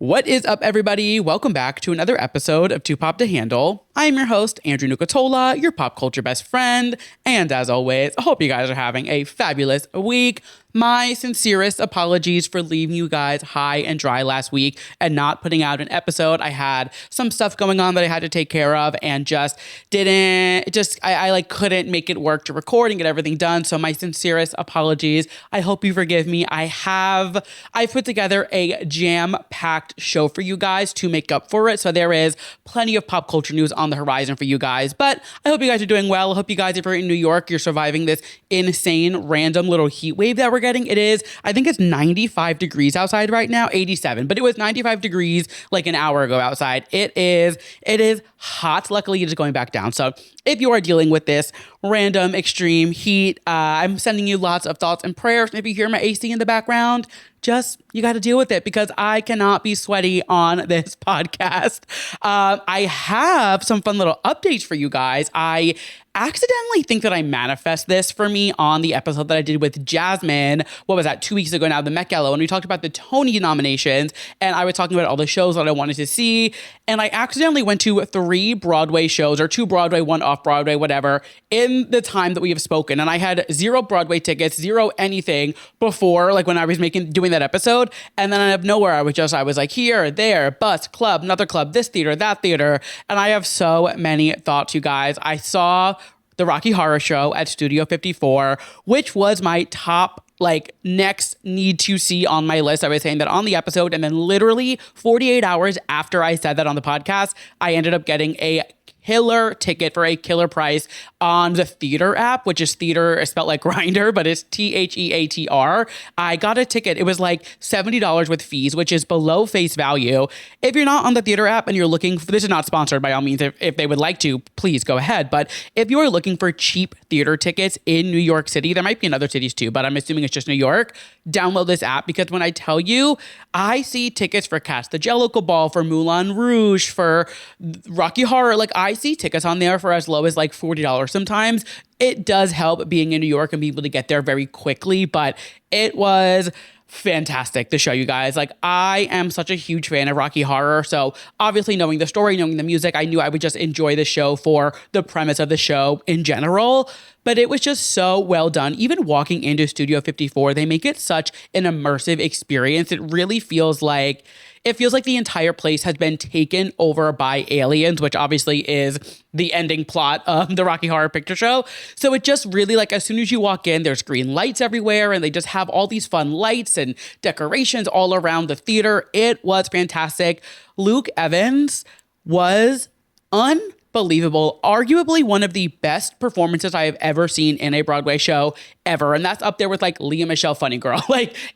What is up, everybody? Welcome back to another episode of Too Pop to Handle. I am your host, Andrew Nucatola, your pop culture best friend. And as always, I hope you guys are having a fabulous week. My sincerest apologies for leaving you guys high and dry last week and not putting out an episode. I had some stuff going on that I had to take care of and I couldn't make it work to record and get everything done. So my sincerest apologies. I hope you forgive me. I put together a jam-packed show for you guys to make up for it. So there is plenty of pop culture news on the horizon for you guys, but I hope you guys are doing well. I hope you guys, if you're in New York, you're surviving this insane random little heat wave that we're getting. I think it's 95 degrees outside right now, 87, but it was 95 degrees like an hour ago outside. It is hot. Luckily, it is going back down. So if you are dealing with this random extreme heat, I'm sending you lots of thoughts and prayers. If you hear my AC in the background, you got to deal with it because I cannot be sweaty on this podcast. I have some fun little updates for you guys. I accidentally think that I manifest this for me on the episode that I did with Jasmine. What was that? 2 weeks ago now, the Met Gala, when we talked about the Tony nominations, and I was talking about all the shows that I wanted to see. And I accidentally went to 3 Broadway shows, or 2 Broadway, 1 off Broadway, whatever, in the time that we have spoken. And I had 0 Broadway tickets, 0 anything before, like when I was doing that episode. And then out of nowhere, I was like, here, there, bus, club, another club, this theater, that theater. And I have so many thoughts, you guys. I saw the Rocky Horror Show at Studio 54, which was my top next need to see on my list. I was saying that on the episode, and then literally 48 hours after I said that on the podcast, I ended up getting a killer ticket for a killer price on the Theater app, which is theater is spelled like grinder, but it's THEATR. I got a ticket. It was like $70 with fees, which is below face value. If you're not on the Theater app and you're looking for, this is not sponsored by all means. If they would like to, please go ahead. But if you are looking for cheap theater tickets in New York City, there might be in other cities too, but I'm assuming it's just New York, download this app, because when I tell you, I see tickets for Cast the Jellicle Ball, for Moulin Rouge, for Rocky Horror, I see tickets on there for as low as $40 sometimes. It does help being in New York and being able to get there very quickly, but it was fantastic, the show, you guys. I am such a huge fan of Rocky Horror, so obviously knowing the story, knowing the music, I knew I would just enjoy the show for the premise of the show in general. But it was just so well done. Even walking into Studio 54, they make it such an immersive experience. It really feels like the entire place has been taken over by aliens, which obviously is the ending plot of the Rocky Horror Picture Show. So it just really, as soon as you walk in, there's green lights everywhere, and they just have all these fun lights and decorations all around the theater. It was fantastic. Luke Evans was unbelievable. Arguably one of the best performances I have ever seen in a Broadway show ever. And that's up there with Lea Michele Funny Girl.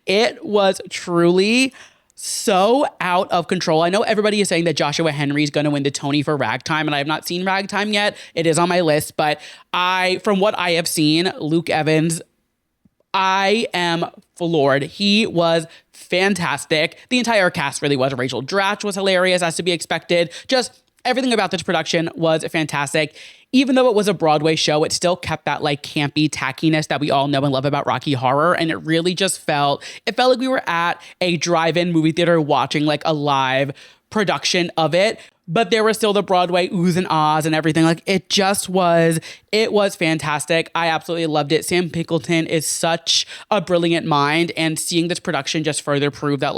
It was truly so out of control. I know everybody is saying that Joshua Henry is going to win the Tony for Ragtime, and I have not seen Ragtime yet. It is on my list, but from what I have seen, Luke Evans, I am floored. He was fantastic. The entire cast really was. Rachel Dratch was hilarious, as to be expected. Just everything about this production was fantastic. Even though it was a Broadway show, it still kept that campy tackiness that we all know and love about Rocky Horror. And it really just felt like we were at a drive-in movie theater watching a live production of it. But there was still the Broadway oohs and ahs and everything. It was fantastic. I absolutely loved it. Sam Pinkleton is such a brilliant mind, and seeing this production just further proved that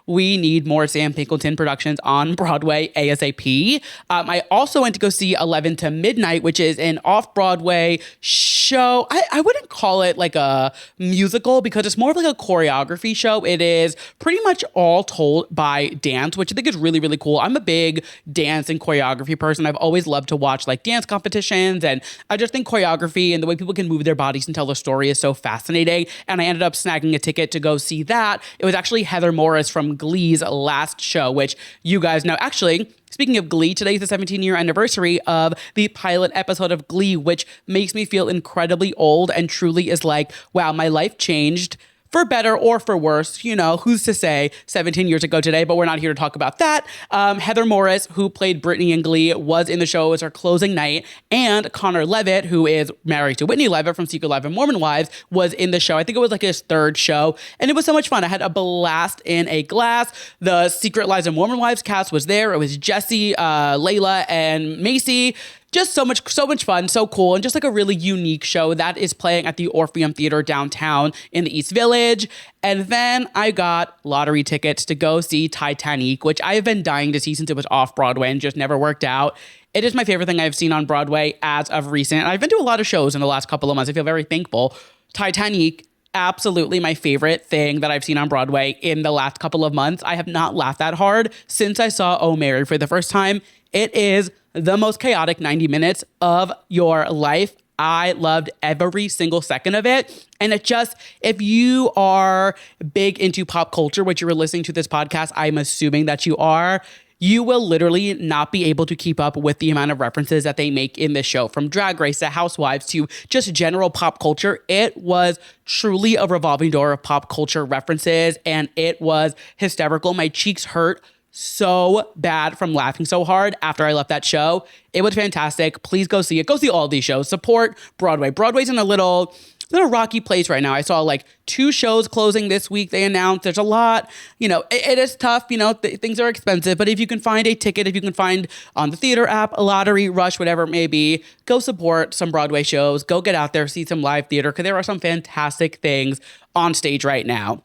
we need more Sam Pinkleton productions on Broadway ASAP. I also went to go see 11 to Midnight, which is an off-Broadway show. I wouldn't call it a musical because it's more of a choreography show. It is pretty much all told by dance, which I think is really, really cool. I'm a big dance and choreography person. I've always loved to watch dance competitions, and I just think choreography and the way people can move their bodies and tell the story is so fascinating. And I ended up snagging a ticket to go see that. It was actually Heather Morris from Glee's last show, which you guys know. Actually, speaking of Glee, today is the 17-year anniversary of the pilot episode of Glee, which makes me feel incredibly old and truly is wow, my life changed for better or for worse. You know, who's to say 17 years ago today, but we're not here to talk about that. Heather Morris, who played Brittany in Glee, was in the show as our closing night. And Connor Levitt, who is married to Whitney Levitt from Secret Life of Mormon Wives, was in the show. I think it was like his third show. And it was so much fun. I had a blast in a glass. The Secret Lives of Mormon Wives cast was there. It was Jesse, Layla, and Macy. Just so much fun, so cool, and just like a really unique show that is playing at the Orpheum Theater downtown in the East Village. And then I got lottery tickets to go see Titanic, which I have been dying to see since it was off Broadway and just never worked out. It is my favorite thing I've seen on Broadway as of recent. I've been to a lot of shows in the last couple of months. I feel very thankful. Titanic, absolutely my favorite thing that I've seen on Broadway in the last couple of months. I have not laughed that hard since I saw Oh Mary for the first time. It is the most chaotic 90 minutes of your life. I loved every single second of it. And it just, if you are big into pop culture, which you were listening to this podcast, I'm assuming that you are, you will literally not be able to keep up with the amount of references that they make in this show, from Drag Race to Housewives to just general pop culture. It was truly a revolving door of pop culture references, and it was hysterical. My cheeks hurt so bad from laughing so hard after I left that show. It was fantastic. Please go see it. Go see all these shows. Support Broadway. Broadway's in a little rocky place right now. I saw like 2 shows closing this week. They announced there's a lot, it is tough, things are expensive, but if you can find a ticket, if you can find on the theater app, a lottery, Rush, whatever it may be, go support some Broadway shows, go get out there, see some live theater, because there are some fantastic things on stage right now.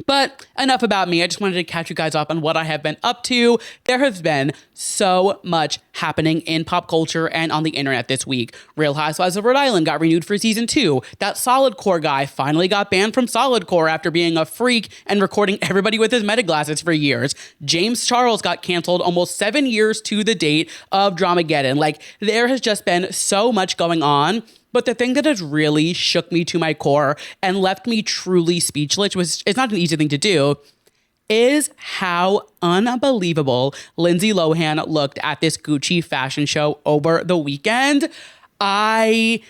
But enough about me. I just wanted to catch you guys up on what I have been up to. There has been so much happening in pop culture and on the internet this week. Real Housewives of Rhode Island got renewed for season 2. That Solidcore guy finally got banned from Solidcore after being a freak and recording everybody with his meta glasses for years. James Charles got canceled almost 7 years to the date of Dramageddon. Like, there has just been so much going on. But the thing that has really shook me to my core and left me truly speechless, which is not an easy thing to do, is how unbelievable Lindsay Lohan looked at this Gucci fashion show over the weekend. I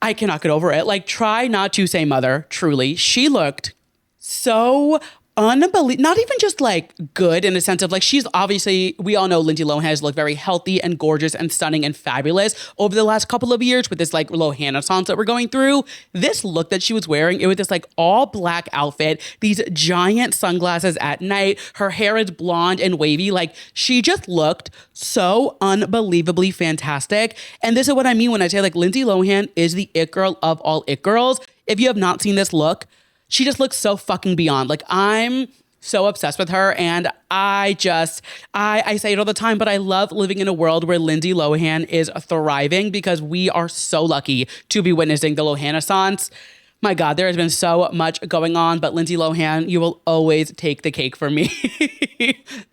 cannot get over it. Like, try not to say mother, truly. She looked so unbelievable, not even just like good in the sense of like, she's obviously, we all know Lindsay Lohan has looked very healthy and gorgeous and stunning and fabulous over the last couple of years with this like Lohan-essence that we're going through. This look that she was wearing, it was this like all black outfit, these giant sunglasses at night, her hair is blonde and wavy. Like, she just looked so unbelievably fantastic. And this is what I mean when I say like Lindsay Lohan is the it girl of all it girls. If you have not seen this look, she just looks so fucking beyond. Like, I'm so obsessed with her, and I say it all the time, but I love living in a world where Lindsay Lohan is thriving, because we are so lucky to be witnessing the Lohan-essence. My God, there has been so much going on, but Lindsay Lohan, you will always take the cake from me.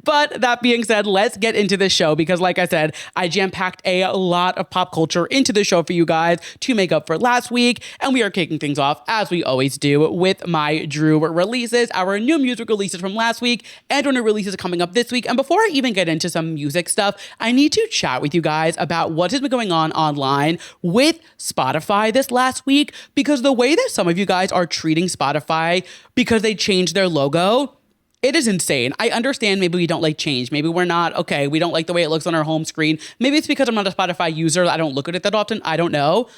But that being said, let's get into this show, because like I said, I jam-packed a lot of pop culture into the show for you guys to make up for last week. And we are kicking things off, as we always do, with my Drew releases, our new music releases from last week, and our new releases coming up this week. And before I even get into some music stuff, I need to chat with you guys about what has been going on online with Spotify this last week, because the way that some of you guys are treating Spotify because they changed their logo, it is insane. I understand maybe we don't like change. Maybe we're not, okay, we don't like the way it looks on our home screen. Maybe it's because I'm not a Spotify user. I don't look at it that often. I don't know.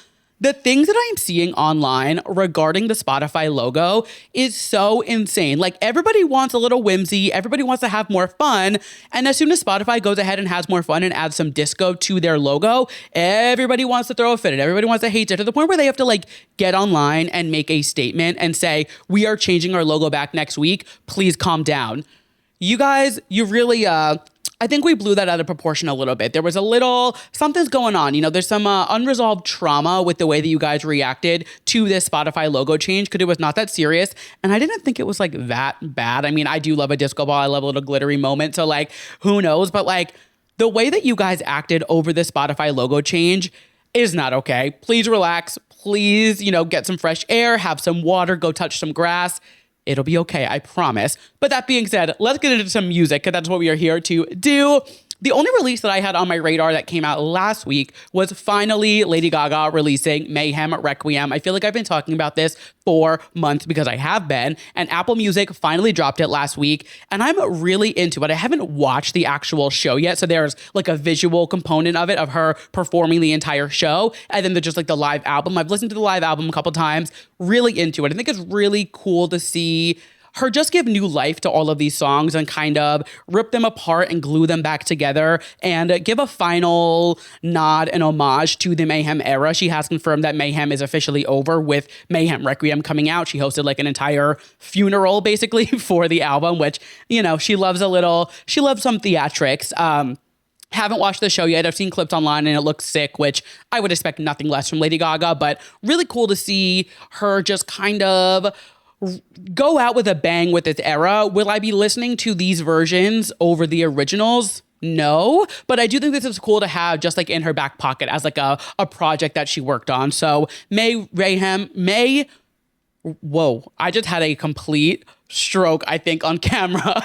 The things that I'm seeing online regarding the Spotify logo is so insane. Like, everybody wants a little whimsy. Everybody wants to have more fun. And as soon as Spotify goes ahead and has more fun and adds some disco to their logo, everybody wants to throw a fit at it. Everybody wants to hate it, to the point where they have to like get online and make a statement and say, we are changing our logo back next week. Please calm down. You guys, you really, I think we blew that out of proportion a little bit. There was something's going on. There's some unresolved trauma with the way that you guys reacted to this Spotify logo change, because it was not that serious. And I didn't think it was like that bad. I mean, I do love a disco ball. I love a little glittery moment. So like, who knows? But like, the way that you guys acted over the Spotify logo change is not okay. Please relax. Please, get some fresh air, have some water, go touch some grass. It'll be okay, I promise. But that being said, let's get into some music, because that's what we are here to do. The only release that I had on my radar that came out last week was finally Lady Gaga releasing Mayhem Requiem. I feel like I've been talking about this for months because I have been, and Apple Music finally dropped it last week, and I'm really into it. I haven't watched the actual show yet, so there's like a visual component of it, of her performing the entire show, and then there's just like the live album. I've listened to the live album a couple times, really into it. I think it's really cool to see her just give new life to all of these songs and kind of rip them apart and glue them back together and give a final nod and homage to the Mayhem era. She has confirmed that Mayhem is officially over with Mayhem Requiem coming out. She hosted like an entire funeral basically for the album, which, you know, she loves some theatrics. Haven't watched the show yet. I've seen clips online and it looks sick, which I would expect nothing less from Lady Gaga, but really cool to see her just kind of go out with a bang with this era. Will I be listening to these versions over the originals? No, but I do think this is cool to have just like in her back pocket as like a project that she worked on. So whoa, I just had a complete stroke, I think, on camera.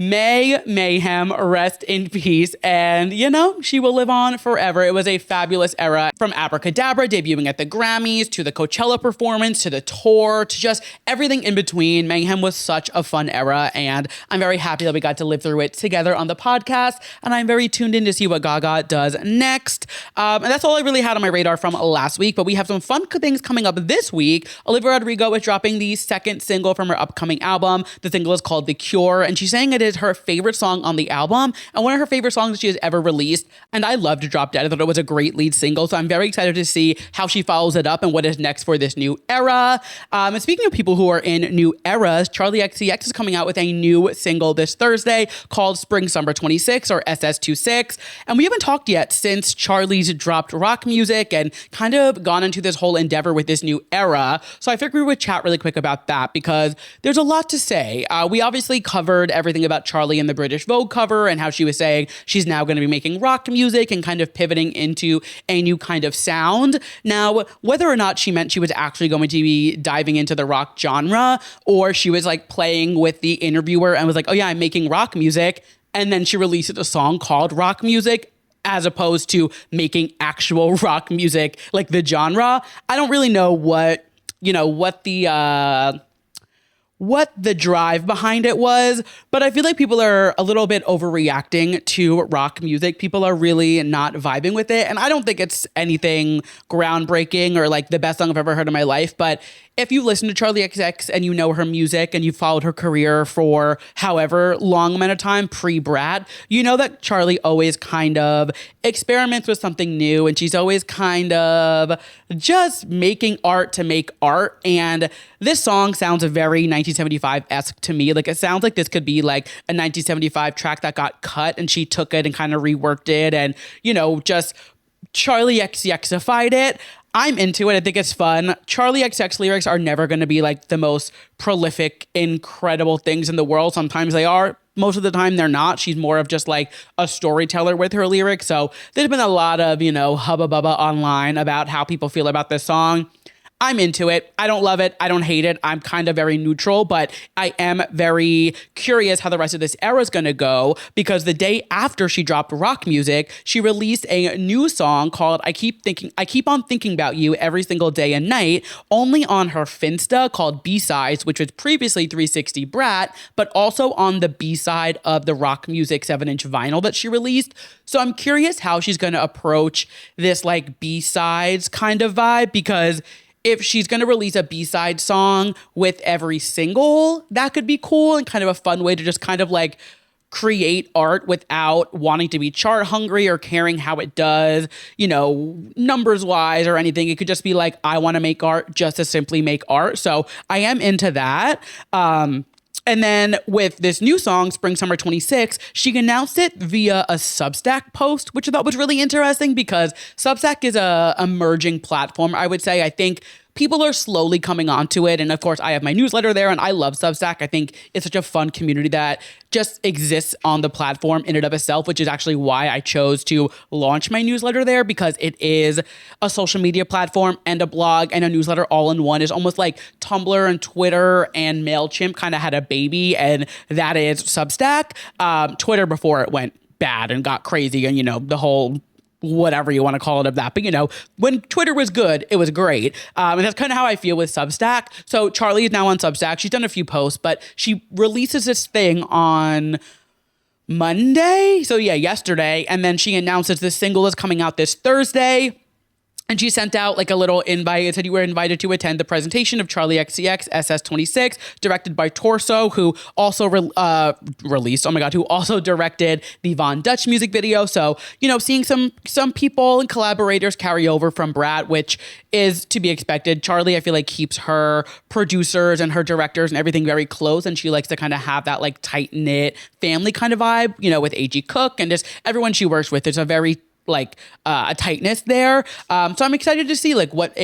May Mayhem rest in peace, and you know, she will live on forever. It was a fabulous era, from Abracadabra debuting at the Grammys to the Coachella performance to the tour to just everything in between. Mayhem was such a fun era, and I'm very happy that we got to live through it together on the podcast, and I'm very tuned in to see what Gaga does next. And that's all I really had on my radar from last week, but we have some fun things coming up this week. Olivia Rodrigo is dropping the second single from her upcoming album. The single is called The Cure, and she's saying it is her favorite song on the album and one of her favorite songs that she has ever released. And I loved Drop Dead. I thought it was a great lead single. So I'm very excited to see how she follows it up and what is next for this new era. And speaking of people who are in new eras, Charli XCX is coming out with a new single this Thursday called Spring Summer 26 or SS26. And we haven't talked yet since Charli's dropped rock music and kind of gone into this whole endeavor with this new era. So I figured we would chat really quick about that because there's a lot to say. We obviously covered everything about Charli and the British Vogue cover and how she was saying she's now going to be making rock music and kind of pivoting into a new kind of sound. Now, whether or not she meant she was actually going to be diving into the rock genre, or she was like playing with the interviewer and was like, oh yeah, I'm making rock music, and then she released a song called Rock Music, as opposed to making actual rock music, like the genre. I don't really know what the drive behind it was, but I feel like people are a little bit overreacting to rock music. People are really not vibing with it, and I don't think it's anything groundbreaking or like the best song I've ever heard in my life, but if you listen to Charli XCX and you know her music and you've followed her career for however long amount of time pre-Brat, you know that Charli always kind of experiments with something new, and she's always kind of just making art to make art. And this song sounds very 1975-esque to me. Like, it sounds like this could be like a 1975 track that got cut and she took it and kind of reworked it and, you know, just Charli XCX-ified it. I'm into it. I think it's fun. Charli XCX lyrics are never going to be like the most prolific, incredible things in the world. Sometimes they are. Most of the time they're not. She's more of just like a storyteller with her lyrics. So there's been a lot of, you know, hubba bubba online about how people feel about this song. I'm into it. I don't love it. I don't hate it. I'm kind of very neutral, but I am very curious how the rest of this era is going to go, because the day after she dropped rock music, she released a new song called I Keep on Thinking About You Every Single Day and Night, only on her Finsta, called B-Sides, which was previously 360 Brat, but also on the B-side of the rock music 7-inch vinyl that she released. So I'm curious how she's going to approach this like B-sides kind of vibe, because if she's going to release a B-side song with every single, that could be cool and kind of a fun way to just kind of like create art without wanting to be chart hungry or caring how it does, you know, numbers wise or anything. It could just be like, I want to make art just to simply make art. So I am into that. And then with this new song, Spring Summer 26, she announced it via a Substack post, which I thought was really interesting because Substack is a emerging platform, I would say. I think people are slowly coming onto it. And of course, I have my newsletter there and I love Substack. I think it's such a fun community that just exists on the platform in and of itself, which is actually why I chose to launch my newsletter there, because it is a social media platform and a blog and a newsletter all in one. It's almost like Tumblr and Twitter and MailChimp kind of had a baby, and that is Substack. Twitter before it went bad and got crazy and, the whole whatever you want to call it of that. But, when Twitter was good, it was great. And that's kind of how I feel with Substack. So Charlie is now on Substack. She's done a few posts, but she releases this thing on Monday. So yeah, yesterday. And then she announces this single is coming out this Thursday. And she sent out like a little invite. It said you were invited to attend the presentation of Charlie XCX SS26, directed by Torso, who also who also directed the Von Dutch music video. So, seeing some people and collaborators carry over from Brat, which is to be expected. Charlie, I feel like, keeps her producers and her directors and everything very close. And she likes to kind of have that like tight knit family kind of vibe, with A.G. Cook and just everyone she works with. There's a very a tightness there. So I'm excited to see like what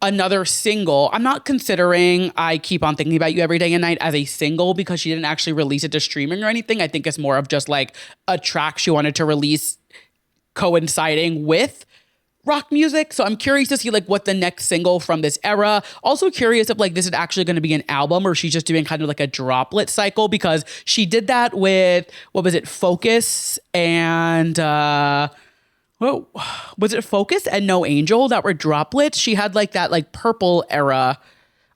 another single. I'm not considering I Keep On Thinking About You Every Day and Night as a single because she didn't actually release it to streaming or anything. I think it's more of just like a track she wanted to release coinciding with rock music. So I'm curious to see like what the next single from this era. Also curious if like this is actually going to be an album or she's just doing kind of like a droplet cycle, because she did that with, what was it, Focus and was it Focus and No Angel that were droplets? She had like that like purple era.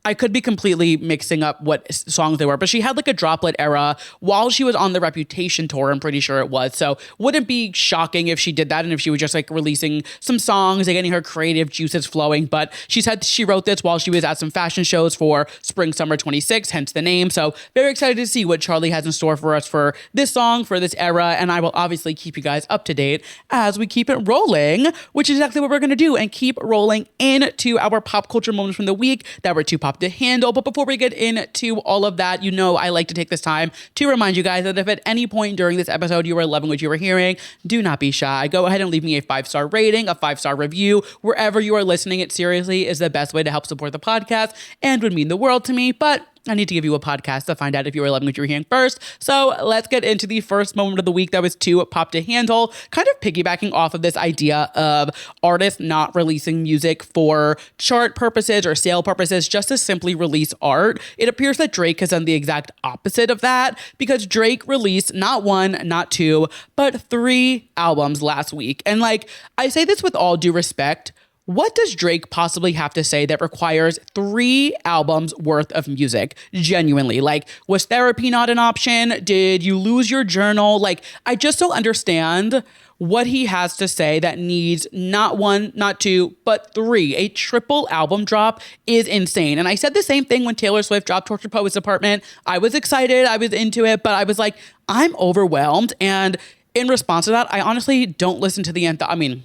I could be completely mixing up what songs they were, but she had like a droplet era while she was on the Reputation tour. I'm pretty sure it was. So wouldn't be shocking if she did that and if she was just like releasing some songs and getting her creative juices flowing. But she said she wrote this while she was at some fashion shows for Spring Summer 26, hence the name. So very excited to see what Charlie has in store for us for this song, for this era. And I will obviously keep you guys up to date as we keep it rolling, which is exactly what we're going to do, and keep rolling into our pop culture moments from the week that were too pop to handle. But before we get into all of that, I like to take this time to remind you guys that if at any point during this episode you are loving what you are hearing, do not be shy. Go ahead and leave me a 5-star rating, a 5-star review, wherever you are listening. It seriously is the best way to help support the podcast and would mean the world to me. But I need to give you a podcast to find out if you are loving what you're hearing first. So let's get into the first moment of the week that was too pop to handle, kind of piggybacking off of this idea of artists not releasing music for chart purposes or sale purposes, just to simply release art. It appears that Drake has done the exact opposite of that, because Drake released not one, not two, but 3 albums last week. And like, I say this with all due respect, what does Drake possibly have to say that requires 3 albums worth of music? Genuinely. Like, was therapy not an option? Did you lose your journal? Like, I just don't understand what he has to say that needs not 1, not 2, but 3. A triple album drop is insane. And I said the same thing when Taylor Swift dropped Tortured Poets Apartment. I was excited. I was into it, but I was like, I'm overwhelmed. And in response to that, I honestly don't listen to the anthem. I mean,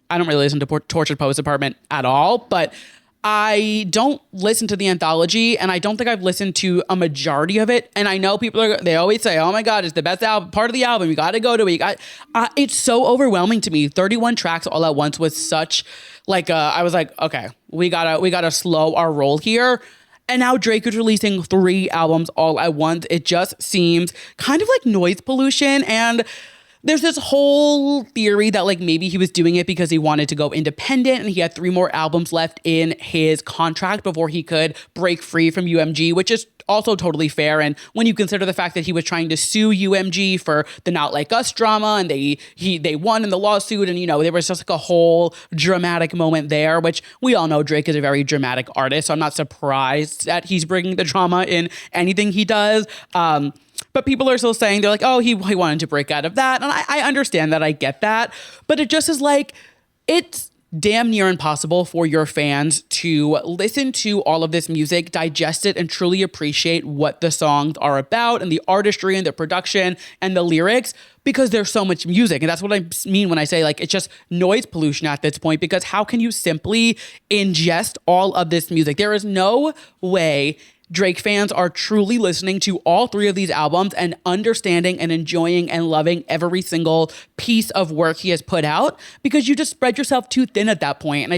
I don't really listen to Tortured Poets Apartment at all, but I don't listen to the anthology, and I don't think I've listened to a majority of it. And I know they always say, oh my God, it's the best album, part of the album. You got to go to it. It's so overwhelming to me. 31 tracks all at once was such like, I was like, okay, we gotta slow our roll here. And now Drake is releasing 3 albums all at once. It just seems kind of like noise pollution. And there's this whole theory that like maybe he was doing it because he wanted to go independent and he had 3 more albums left in his contract before he could break free from UMG, which is also totally fair. And when you consider the fact that he was trying to sue UMG for the Not Like Us drama, and they won in the lawsuit, and there was just like a whole dramatic moment there, which we all know Drake is a very dramatic artist, so I'm not surprised that he's bringing the drama in anything he does. But people are still saying, they're like, oh, he wanted to break out of that. And I understand that. I get that. But it just is like, it's damn near impossible for your fans to listen to all of this music, digest it, and truly appreciate what the songs are about and the artistry and the production and the lyrics, because there's so much music. And that's what I mean when I say like, it's just noise pollution at this point, because how can you simply ingest all of this music? There is no way Drake fans are truly listening to all 3 of these albums and understanding and enjoying and loving every single piece of work he has put out, because you just spread yourself too thin at that point. And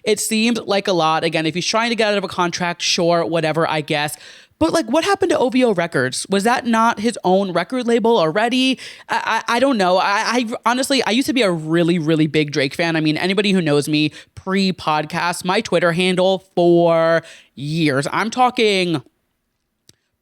it seems like a lot. Again, if he's trying to get out of a contract, sure, whatever, I guess. But like, what happened to OVO Records? Was that not his own record label already? I don't know. I honestly, I used to be a really, really big Drake fan. I mean, anybody who knows me pre-podcast, my Twitter handle for years, I'm talking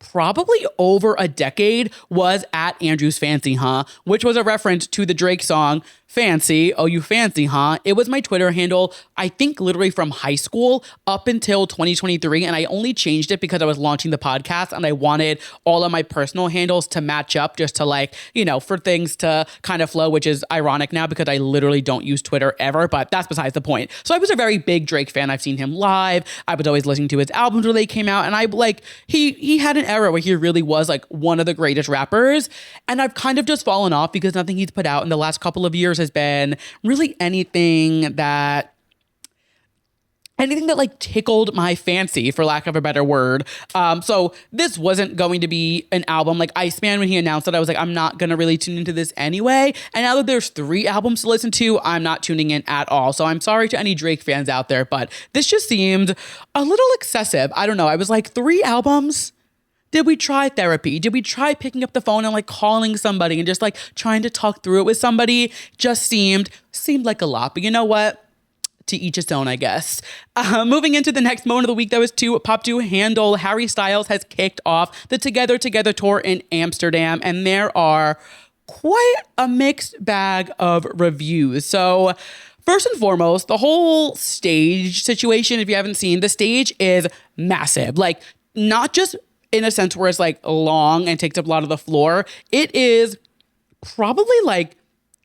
probably over a decade was at Andrew's Fancy, huh? Which was a reference to the Drake song, Fancy, oh you fancy, huh? It was my Twitter handle, I think literally from high school up until 2023. And I only changed it because I was launching the podcast and I wanted all of my personal handles to match up just to like, you know, for things to kind of flow, which is ironic now because I literally don't use Twitter ever, but that's besides the point. So I was a very big Drake fan. I've seen him live. I was always listening to his albums when they came out. And I like, he had an era where he really was like one of the greatest rappers. And I've kind of just fallen off because nothing he's put out in the last couple of years has been really anything that like tickled my fancy, for lack of a better word. So this wasn't going to be an album. Like Iceman, when he announced it, I was like, I'm not going to really tune into this anyway. And now that there's 3 albums to listen to, I'm not tuning in at all. So I'm sorry to any Drake fans out there, but this just seemed a little excessive. I don't know. I was like, 3 albums? Did we try therapy? Did we try picking up the phone and like calling somebody and just like trying to talk through it with somebody? Just seemed like a lot. But you know what? To each its own, I guess. Moving into the next moment of the week, that was to Pop to Handle. Harry Styles has kicked off the Together tour in Amsterdam, and there are quite a mixed bag of reviews. So first and foremost, the whole stage situation, if you haven't seen, the stage is massive. Like not just in a sense where it's like long and takes up a lot of the floor. It is probably like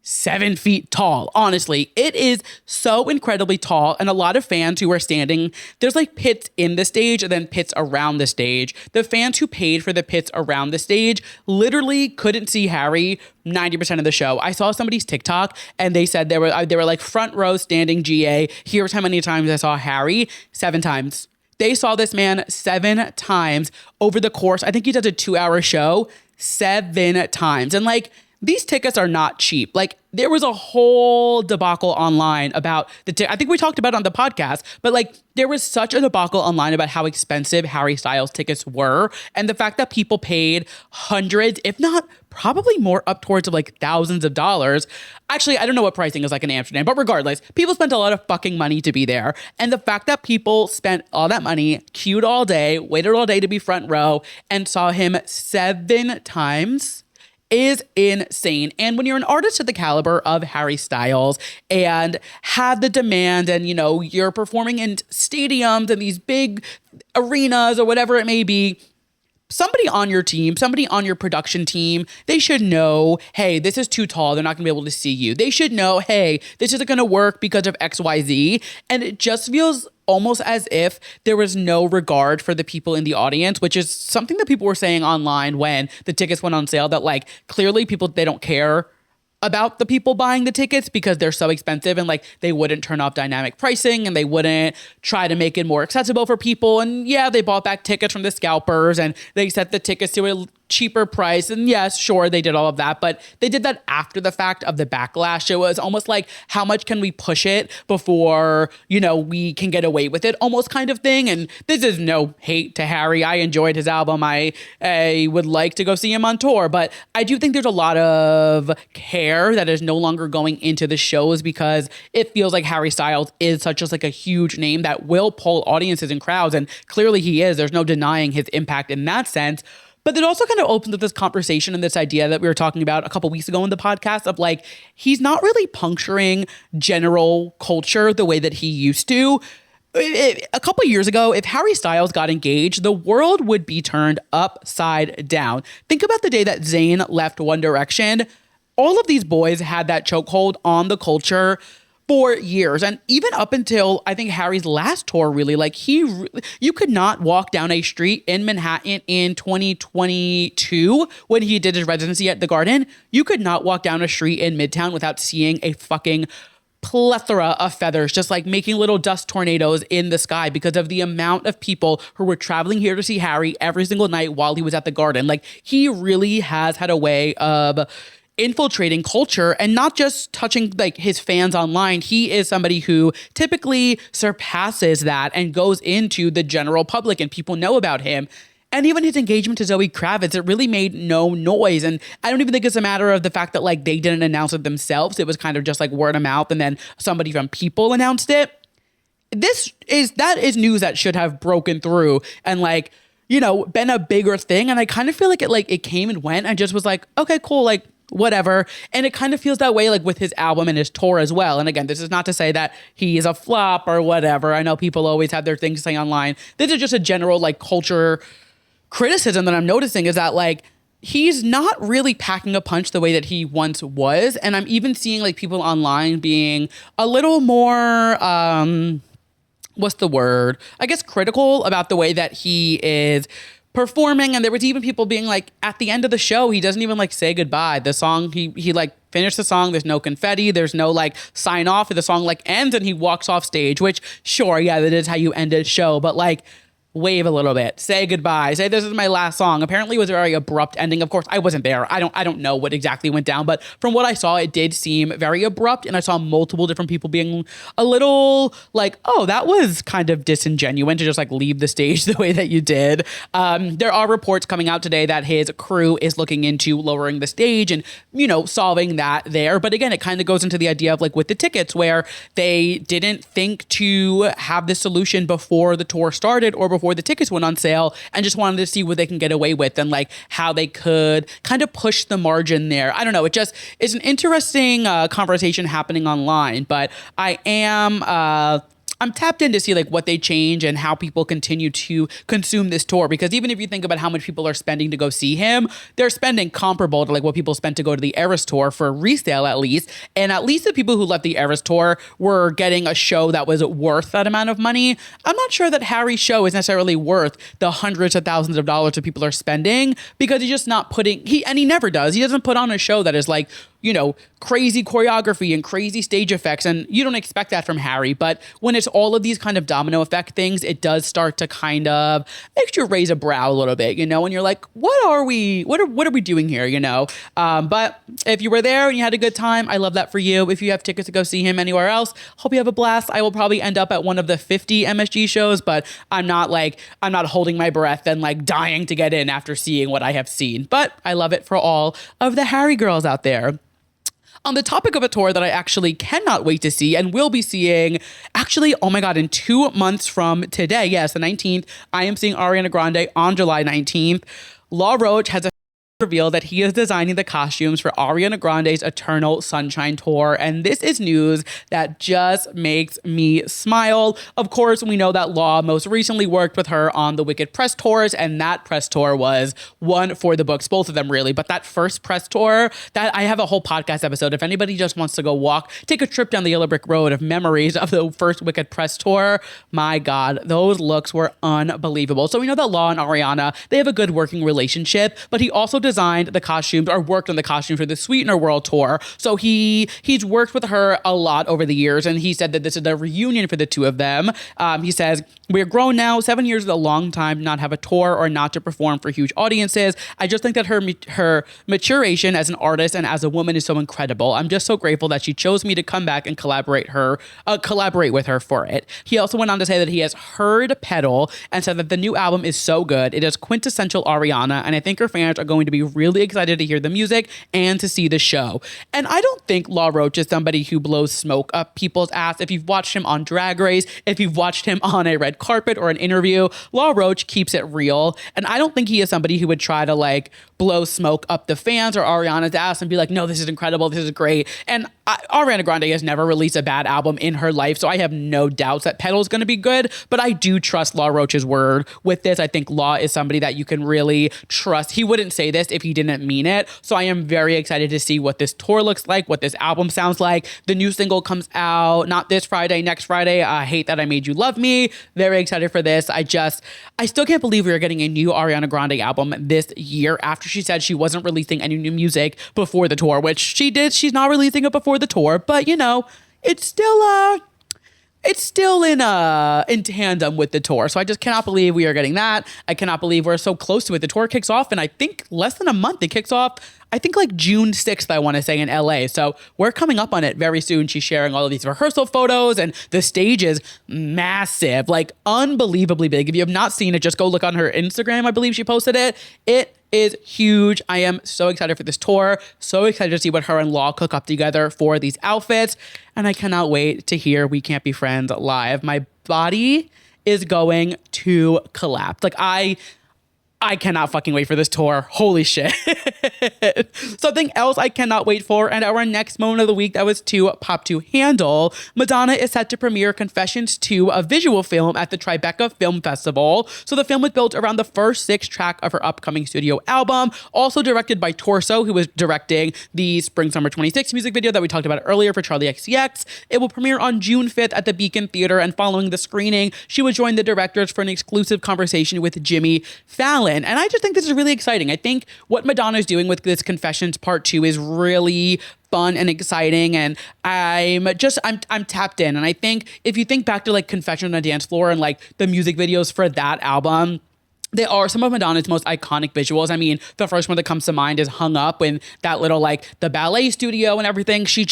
7 feet tall. Honestly, it is so incredibly tall. And a lot of fans who are standing, there's like pits in the stage and then pits around the stage. The fans who paid for the pits around the stage literally couldn't see Harry 90% of the show. I saw somebody's TikTok and they said they were like front row standing GA. Here's how many times I saw Harry. 7 times. They saw this man 7 times over the course. I think he does a 2-hour show 7 times. And like, these tickets are not cheap. Like there was a whole debacle online about I think we talked about it on the podcast, but like there was such a debacle online about how expensive Harry Styles tickets were. And the fact that people paid hundreds, if not probably more, up towards of like thousands of dollars. Actually, I don't know what pricing is like in Amsterdam, but regardless, people spent a lot of fucking money to be there. And the fact that people spent all that money, queued all day, waited all day to be front row, and saw him 7 times is insane. And when you're an artist of the caliber of Harry Styles and have the demand and, you know, you're performing in stadiums and these big arenas or whatever it may be, somebody on your team, somebody on your production team, they should know, hey, this is too tall. They're not gonna be able to see you. They should know, hey, this isn't gonna work because of XYZ. And it just feels almost as if there was no regard for the people in the audience, which is something that people were saying online when the tickets went on sale, that like clearly people, they don't care about the people buying the tickets because they're so expensive, and like they wouldn't turn off dynamic pricing and they wouldn't try to make it more accessible for people. And yeah, they bought back tickets from the scalpers and they set the tickets to a cheaper price. And yes, sure, they did all of that, but they did that after the fact of the backlash. It was almost like, how much can we push it before, you know, we can get away with it almost kind of thing. And this is no hate to Harry. I enjoyed his album. I would like to go see him on tour, but I do think there's a lot of care that is no longer going into the shows because it feels like Harry Styles is such as like a huge name that will pull audiences and crowds. And clearly he is. There's no denying his impact in that sense. But it also kind of opens up this conversation and this idea that we were talking about a couple weeks ago in the podcast of like, he's not really puncturing general culture the way that he used to. A couple of years ago, if Harry Styles got engaged, the world would be turned upside down. Think about the day that Zayn left One Direction. All of these boys had that chokehold on the culture for years. And even up until I think Harry's last tour, really, like you could not walk down a street in Manhattan in 2022 when he did his residency at the Garden. You could not walk down a street in Midtown without seeing a fucking plethora of feathers, just like making little dust tornadoes in the sky because of the amount of people who were traveling here to see Harry every single night while he was at the Garden. Like he really has had a way of infiltrating culture and not just touching like his fans online. He is somebody who typically surpasses that and goes into the general public and people know about him. And even his engagement to Zoe Kravitz, it really made no noise. And I don't even think it's a matter of the fact that like they didn't announce it themselves. It was kind of just like word of mouth and then somebody from People announced it. That is news that should have broken through and like been a bigger thing. And I kind of feel like it came and went and just was like, okay, cool. Like, whatever. And it kind of feels that way like with his album and his tour as well. And again, this is not to say that he is a flop or whatever. I know people always have their things to say online. This is just a general like culture criticism that I'm noticing, is that like he's not really packing a punch the way that he once was. And I'm even seeing like people online being a little more what's the word? I guess critical about the way that he is performing. And there was even people being like, at the end of the show, he doesn't even like say goodbye. The song, he like finished the song. There's no confetti. There's no like sign off. The song like ends and he walks off stage, which sure, yeah, that is how you end a show. But like, wave a little bit, say goodbye, say this is my last song. Apparently it was a very abrupt ending. Of course, I wasn't there. I don't know what exactly went down, but from what I saw, it did seem very abrupt. And I saw multiple different people being a little like, oh, that was kind of disingenuous to just like leave the stage the way that you did. There are reports coming out today that his crew is looking into lowering the stage and, solving that there. But again, it kind of goes into the idea of like with the tickets where they didn't think to have this solution before the tour started or before the tickets went on sale, and just wanted to see what they can get away with and like how they could kind of push the margin there. I don't know. It just is an interesting conversation happening online, but I'm tapped in to see like what they change and how people continue to consume this tour. Because even if you think about how much people are spending to go see him, they're spending comparable to like what people spent to go to the Eras tour for resale at least. And at least the people who left the Eras tour were getting a show that was worth that amount of money. I'm not sure that Harry's show is necessarily worth the hundreds of thousands of dollars that people are spending, because he's just not he never does. He doesn't put on a show that is like, crazy choreography and crazy stage effects. And you don't expect that from Harry. But when it's all of these kind of domino effect things, it does start to kind of make you raise a brow a little bit, and you're like, what are we doing here, But if you were there and you had a good time, I love that for you. If you have tickets to go see him anywhere else, hope you have a blast. I will probably end up at one of the 50 MSG shows, but I'm not holding my breath and like dying to get in after seeing what I have seen. But I love it for all of the Harry girls out there. On the topic of a tour that I actually cannot wait to see and will be seeing, actually, oh my God, in 2 months from today, yes, the 19th, I am seeing Ariana Grande on July 19th. Roach has revealed that he is designing the costumes for Ariana Grande's Eternal Sunshine Tour. And this is news that just makes me smile. Of course, we know that Law most recently worked with her on the Wicked press tours, and that press tour was one for the books, both of them really. But that first press tour, that I have a whole podcast episode. If anybody just wants to go take a trip down the yellow brick road of memories of the first Wicked press tour, my God, those looks were unbelievable. So we know that Law and Ariana, they have a good working relationship, but he also designed the costumes or worked on the costume for the Sweetener World Tour. So he's worked with her a lot over the years, and he said that this is a reunion for the two of them. He says, "We're grown now. 7 years is a long time to not have a tour or not to perform for huge audiences. I just think that her maturation as an artist and as a woman is so incredible. I'm just so grateful that she chose me to come back and collaborate with her for it." He also went on to say that he has heard Pedal and said that the new album is so good. It is quintessential Ariana, and I think her fans are going to be really excited to hear the music and to see the show. And I don't think Law Roach is somebody who blows smoke up people's ass. If you've watched him on Drag Race, if you've watched him on a red carpet or an interview, Law Roach keeps it real. And I don't think he is somebody who would try to like blow smoke up the fans or Ariana's ass and be like, no, this is incredible, this is great. And Ariana Grande has never released a bad album in her life, so I have no doubts that Pedal is going to be good, but I do trust Law Roach's word with this. I think Law is somebody that you can really trust. He wouldn't say this if he didn't mean it, so I am very excited to see what this tour looks like, what this album sounds like. The new single comes out not this Friday, next Friday. I Hate That I Made You Love Me. Very excited for this. I still can't believe we are getting a new Ariana Grande album this year after she said she wasn't releasing any new music before the tour, which she did. She's not releasing it before the tour, but it's still in tandem with the tour. So I just cannot believe we are getting that. I cannot believe we're so close to it. The tour kicks off in, I think, less than a month. It kicks off, I think, like June 6th, I want to say, in LA. So we're coming up on it very soon. She's sharing all of these rehearsal photos, and the stage is massive, like unbelievably big. If you have not seen it, just go look on her Instagram. I believe she posted it. It is huge. I am so excited for this tour. So excited to see what her and Law cook up together for these outfits. And I cannot wait to hear We Can't Be Friends live. My body is going to collapse. Like I cannot fucking wait for this tour. Holy shit. Something else I cannot wait for, and our next moment of the week that was too pop to handle. Madonna is set to premiere Confessions 2, a visual film at the Tribeca Film Festival. So the film was built around the first 6 track of her upcoming studio album, also directed by Torso, who was directing the Spring Summer 26 music video that we talked about earlier for Charlie XCX. It will premiere on June 5th at the Beacon Theater, and following the screening, she would join the directors for an exclusive conversation with Jimmy Fallon. And I just think this is really exciting. I think what Madonna is doing with this Confessions Part 2 is really fun and exciting, and I'm tapped in. And I think if you think back to like Confession on a Dance Floor and like the music videos for that album, they are some of Madonna's most iconic visuals. I mean, the first one that comes to mind is Hung Up, in that little like the ballet studio and everything. She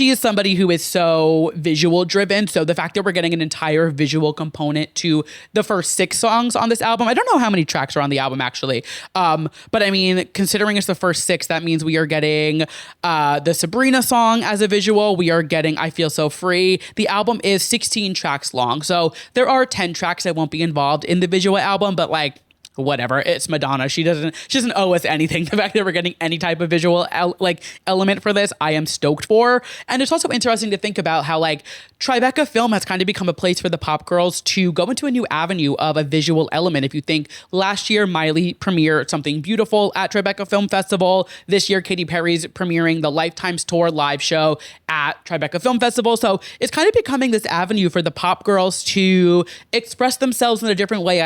is somebody who is so visual driven. So the fact that we're getting an entire visual component to the first 6 songs on this album, I don't know how many tracks are on the album actually. But I mean, considering it's the first 6, that means we are getting the Sabrina song as a visual. We are getting I Feel So Free. The album is 16 tracks long. So there are 10 tracks that won't be involved in the visual album, but like, whatever, it's Madonna. She doesn't owe us anything. The fact that we're getting any type of visual element for this, I am stoked for. And it's also interesting to think about how like Tribeca Film has kind of become a place for the pop girls to go into a new avenue of a visual element. If you think last year, Miley premiered Something Beautiful at Tribeca Film Festival. This year, Katy Perry's premiering the Lifetimes Tour live show at Tribeca Film Festival. So it's kind of becoming this avenue for the pop girls to express themselves in a different way.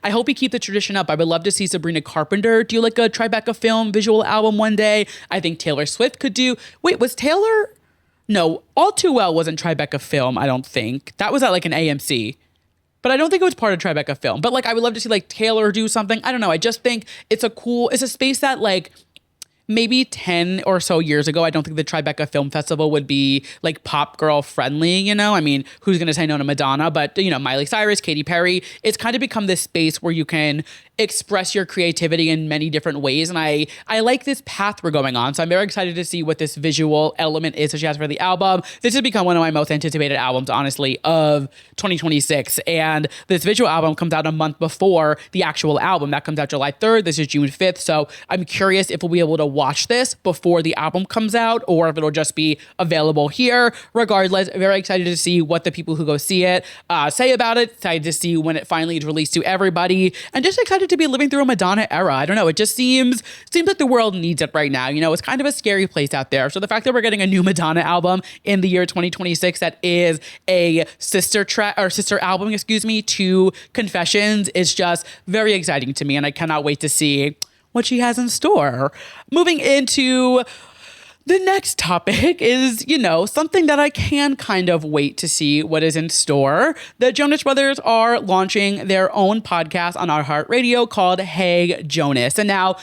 I hope we keep the tradition up. I would love to see Sabrina Carpenter do like a Tribeca Film visual album one day. I think Taylor Swift could do. Wait, was Taylor? No, All Too Well wasn't Tribeca Film, I don't think. That was at like an AMC. But I don't think it was part of Tribeca Film. But like, I would love to see like Taylor do something. I don't know. I just think it's a space that like, maybe 10 or so years ago, I don't think the Tribeca Film Festival would be like pop girl friendly, you know? I mean, who's going to say no to Madonna? But, you know, Miley Cyrus, Katy Perry, it's kind of become this space where you can express your creativity in many different ways. And I like this path we're going on. So I'm very excited to see what this visual element is that she has for the album. This has become one of my most anticipated albums, honestly, of 2026. And this visual album comes out a month before the actual album. That comes out July 3rd. This is June 5th. So I'm curious if we'll be able to watch this before the album comes out or if it'll just be available here. Regardless, very excited to see what the people who go see it say about it. Excited to see when it finally is released to everybody. And just excited to be living through a Madonna era. I don't know. It just seems like the world needs it right now. You know, it's kind of a scary place out there. So the fact that we're getting a new Madonna album in the year 2026 that is a sister album, to Confessions is just very exciting to me. And I cannot wait to see what she has in store. Moving into the next topic is, you know, something that I can kind of wait to see what is in store. The Jonas Brothers are launching their own podcast on iHeart Radio called Hey Jonas. And now,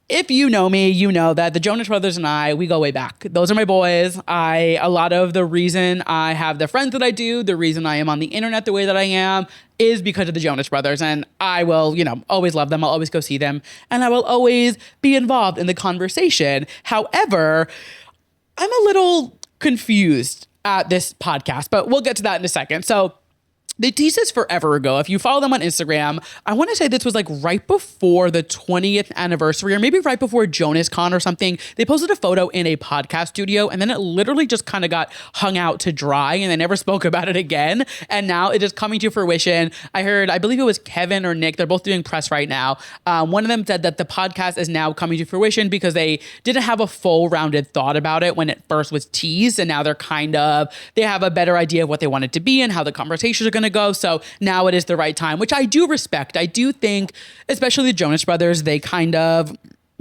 if you know me, you know that the Jonas Brothers and I, we go way back. Those are my boys. A lot of the reason I have the friends that I do, the reason I am on the internet the way that I am, is because of the Jonas Brothers. And I will, you know, always love them. I'll always go see them. And I will always be involved in the conversation. However, I'm a little confused at this podcast, but we'll get to that in a second. So they teased this forever ago. If you follow them on Instagram, I want to say this was like right before the 20th anniversary or maybe right before JonasCon or something. They posted a photo in a podcast studio and then it literally just kind of got hung out to dry and they never spoke about it again. And now it is coming to fruition. I believe it was Kevin or Nick. They're both doing press right now. One of them said that the podcast is now coming to fruition because they didn't have a full rounded thought about it when it first was teased. And now they have a better idea of what they want it to be and how the conversations are going to go. So now it is the right time, which I do respect. I do think, especially the Jonas Brothers,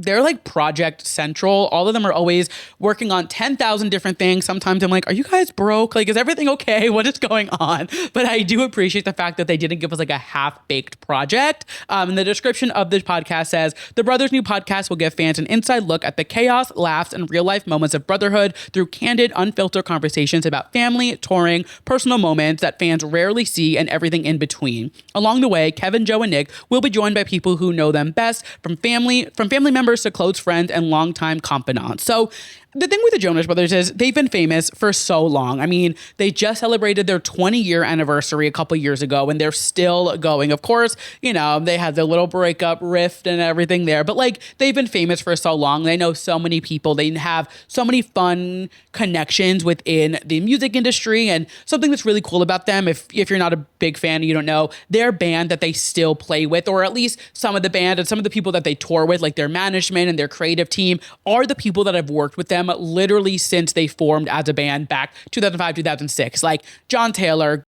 they're like project central. All of them are always working on 10,000 different things. Sometimes I'm like, are you guys broke? Like, is everything okay? What is going on? But I do appreciate the fact that they didn't give us like a half-baked project. And the description of this podcast says, the Brothers' new podcast will give fans an inside look at the chaos, laughs, and real-life moments of brotherhood through candid, unfiltered conversations about family, touring, personal moments that fans rarely see, and everything in between. Along the way, Kevin, Joe, and Nick will be joined by people who know them best, from family members to close friends and longtime confidants. So The thing with the Jonas Brothers is they've been famous for so long. I mean, they just celebrated their 20-year anniversary a couple years ago and they're still going. Of course, you know, they had their little breakup rift and everything there, but like they've been famous for so long. They know so many people. They have so many fun connections within the music industry. And something that's really cool about them, if you're not a big fan and you don't know, their band that they still play with, or at least some of the band and some of the people that they tour with, like their management and their creative team, are the people that have worked with them literally since they formed as a band back 2005, 2006. Like John Taylor,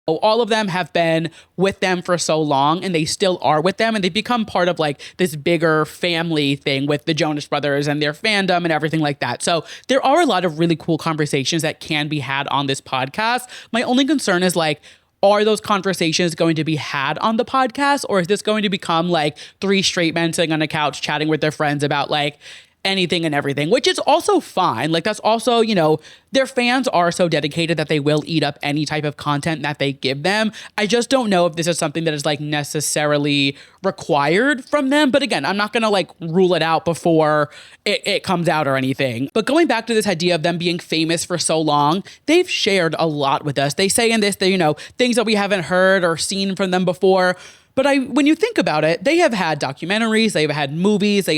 all of them have been with them for so long and they still are with them, and they've become part of like this bigger family thing with the Jonas Brothers and their fandom and everything like that. So there are a lot of really cool conversations that can be had on this podcast. My only concern is like, are those conversations going to be had on the podcast, or is this going to become like three straight men sitting on a couch chatting with their friends about like anything and everything, which is also fine. Like that's also, you know, their fans are so dedicated that they will eat up any type of content that they give them. I just don't know if this is something that is like necessarily required from them. But again, I'm not going to like rule it out before it comes out or anything. But going back to this idea of them being famous for so long, they've shared a lot with us. They say in this that, you know, things that we haven't heard or seen from them before. But when you think about it, they have had documentaries, they've had movies, they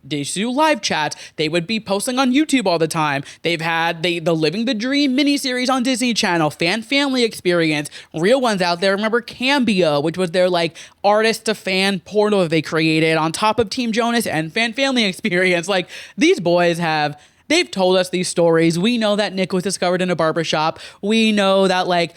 do live chats, they would be posting on YouTube all the time. They've had the Living the Dream miniseries on Disney Channel, Fan Family Experience, real ones out there. Remember Cambio, which was their like artist to fan portal that they created on top of Team Jonas and Fan Family Experience. Like these boys they've told us these stories. We know that Nick was discovered in a barbershop. We know that like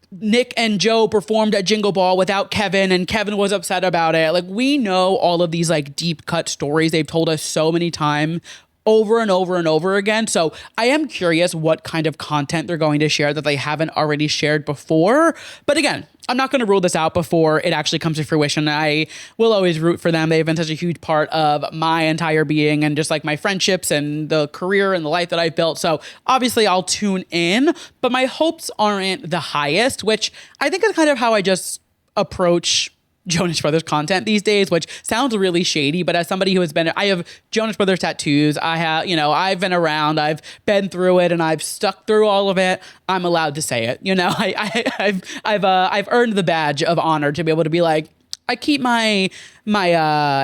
Nick and Joe performed at Jingle Ball without Kevin and Kevin was upset about it. Like we know all of these like deep cut stories they've told us so many times over and over and over again. So I am curious what kind of content they're going to share that they haven't already shared before. But again, I'm not going to rule this out before it actually comes to fruition. I will always root for them. They've been such a huge part of my entire being and just like my friendships and the career and the life that I've built. So obviously I'll tune in, but my hopes aren't the highest, which I think is kind of how I just approach Jonas Brothers content these days, which sounds really shady, but as somebody who I have Jonas Brothers tattoos. I have, you know, I've been around, I've been through it, and I've stuck through all of it. I'm allowed to say it. You know, I've earned the badge of honor to be able to be like, I keep my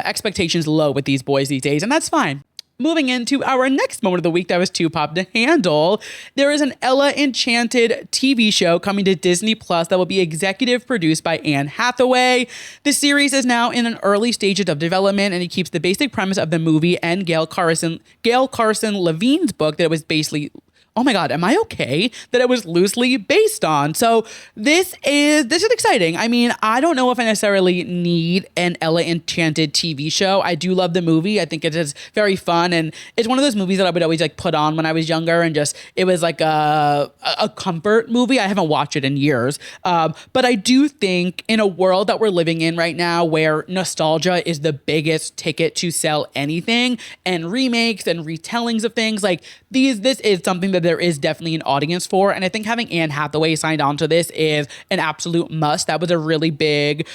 expectations low with these boys these days, and that's fine. Moving into our next moment of the week that was too pop to handle, there is an Ella Enchanted TV show coming to Disney Plus that will be executive produced by Anne Hathaway. The series is now in an early stages of development, and it keeps the basic premise of the movie and Gail Carson Levine's book that it was basically, oh my God, am I okay? That it was loosely based on. So this is exciting. I mean, I don't know if I necessarily need an Ella Enchanted TV show. I do love the movie. I think it is very fun. And it's one of those movies that I would always like put on when I was younger and just, it was like a comfort movie. I haven't watched it in years. But I do think in a world that we're living in right now where nostalgia is the biggest ticket to sell anything, and remakes and retellings of things like this is something that there is definitely an audience for. And I think having Anne Hathaway signed on to this is an absolute must. That was a really big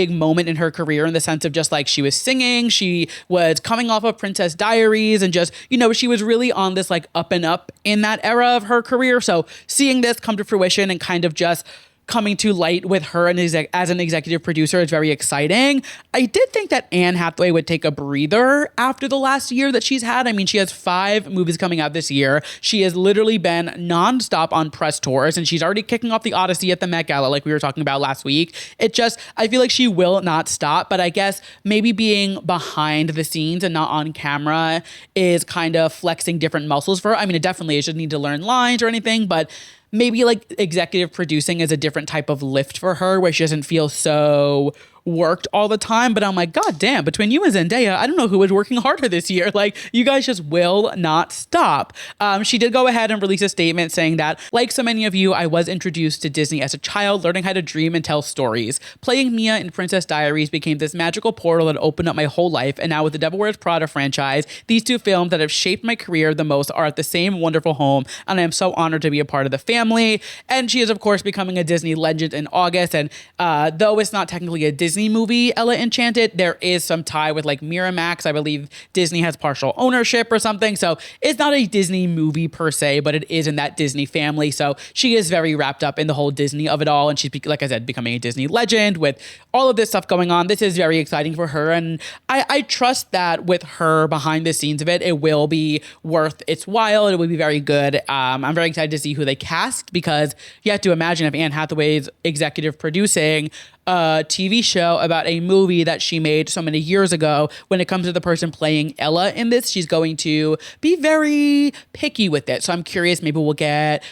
moment in her career in the sense of just like she was singing, she was coming off of Princess Diaries, and just, you know, she was really on this like up and up in that era of her career. So seeing this come to fruition and kind of just coming to light with her and as an executive producer is very exciting. I did think that Anne Hathaway would take a breather after the last year that she's had. I mean, she has 5 movies coming out this year. She has literally been nonstop on press tours, and she's already kicking off the Odyssey at the Met Gala like we were talking about last week. I feel like she will not stop, but I guess maybe being behind the scenes and not on camera is kind of flexing different muscles for her. I mean, it definitely is. She doesn't need to learn lines or anything, but maybe like executive producing is a different type of lift for her where she doesn't feel so worked all the time. But I'm like, God damn, between you and Zendaya, I don't know who was working harder this year. Like, you guys just will not stop. She did go ahead and release a statement saying that, like so many of you, I was introduced to Disney as a child, learning how to dream and tell stories. Playing Mia in Princess Diaries became this magical portal that opened up my whole life. And now with the Devil Wears Prada franchise, these 2 films that have shaped my career the most are at the same wonderful home. And I am so honored to be a part of the family. And she is, of course, becoming a Disney legend in August. And though it's not technically a Disney Disney movie, Ella Enchanted. There is some tie with like Miramax. I believe Disney has partial ownership or something. So it's not a Disney movie per se, but it is in that Disney family. So she is very wrapped up in the whole Disney of it all. And she's, like I said, becoming a Disney legend with all of this stuff going on. This is very exciting for her. And I trust that with her behind the scenes of it, it will be worth its while. It will be very good. I'm very excited to see who they cast, because you have to imagine if Anne Hathaway's executive producing a TV show about a movie that she made so many years ago. When it comes to the person playing Ella in this, she's going to be very picky with it. So I'm curious, maybe we'll get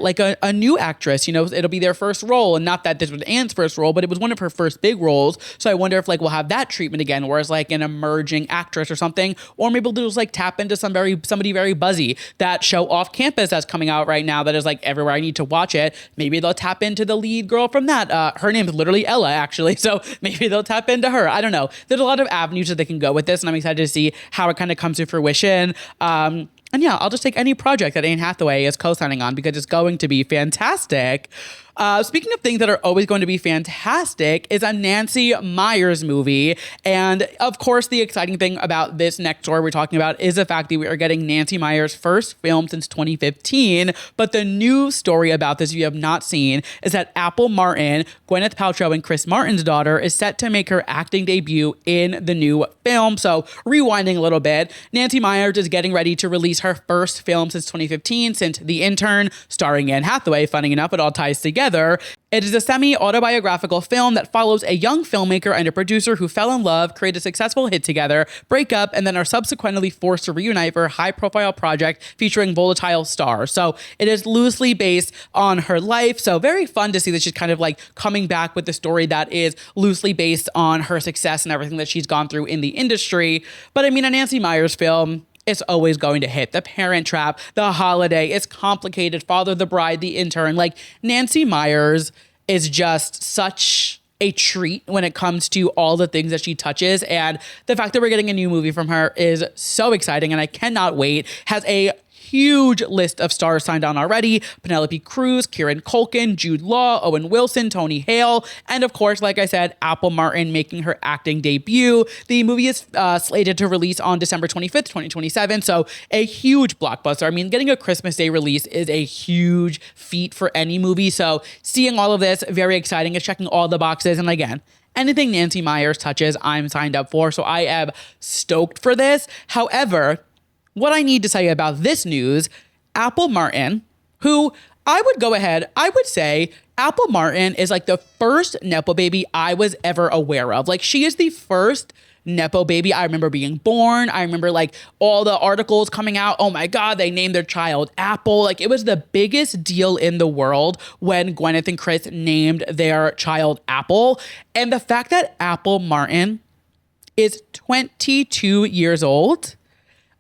like a new actress, you know, it'll be their first role. And not that this was Anne's first role, but it was one of her first big roles. So I wonder if like we'll have that treatment again, whereas like an emerging actress or something, or maybe they'll just like tap into somebody very buzzy. That show Off Campus that's coming out right now that is like everywhere, I need to watch it. Maybe they'll tap into the lead girl from that. Her name is literally Ella, actually. So maybe they'll tap into her. I don't know. There's a lot of avenues that they can go with this, and I'm excited to see how it kind of comes to fruition. And yeah, I'll just take any project that Anne Hathaway is co-signing on, because it's going to be fantastic. Speaking of things that are always going to be fantastic, is a Nancy Meyers movie. And of course, the exciting thing about this next story we're talking about is the fact that we are getting Nancy Meyers' first film since 2015. But the new story about this, if you have not seen, is that Apple Martin, Gwyneth Paltrow and Chris Martin's daughter, is set to make her acting debut in the new film. So rewinding a little bit, Nancy Meyers is getting ready to release her first film since 2015, since The Intern, starring Anne Hathaway. Funny enough, it all ties together. It is a semi-autobiographical film that follows a young filmmaker and a producer who fell in love, create a successful hit together, break up, and then are subsequently forced to reunite for a high-profile project featuring volatile stars. So it is loosely based on her life. So very fun to see that she's kind of like coming back with the story that is loosely based on her success and everything that she's gone through in the industry. But I mean, a Nancy Meyers film, it's always going to hit. The Parent Trap, The Holiday, It's Complicated, Father the Bride, The Intern. Like, Nancy Meyers is just such a treat when it comes to all the things that she touches. And the fact that we're getting a new movie from her is so exciting, and I cannot wait. Has a huge list of stars signed on already. Penelope Cruz, Kieran Culkin, Jude Law, Owen Wilson, Tony Hale, and of course, like I said, Apple Martin making her acting debut. The movie is slated to release on December 25th, 2027, so a huge blockbuster. I mean, getting a Christmas Day release is a huge feat for any movie, so seeing all of this, very exciting. It's checking all the boxes, and again, anything Nancy Meyers touches, I'm signed up for, so I am stoked for this. However, what I need to say about this news, Apple Martin, who I would say Apple Martin is like the first Nepo baby I was ever aware of. Like, she is the first Nepo baby I remember being born. I remember like all the articles coming out. Oh my God, they named their child Apple. Like, it was the biggest deal in the world when Gwyneth and Chris named their child Apple. And the fact that Apple Martin is 22 years old,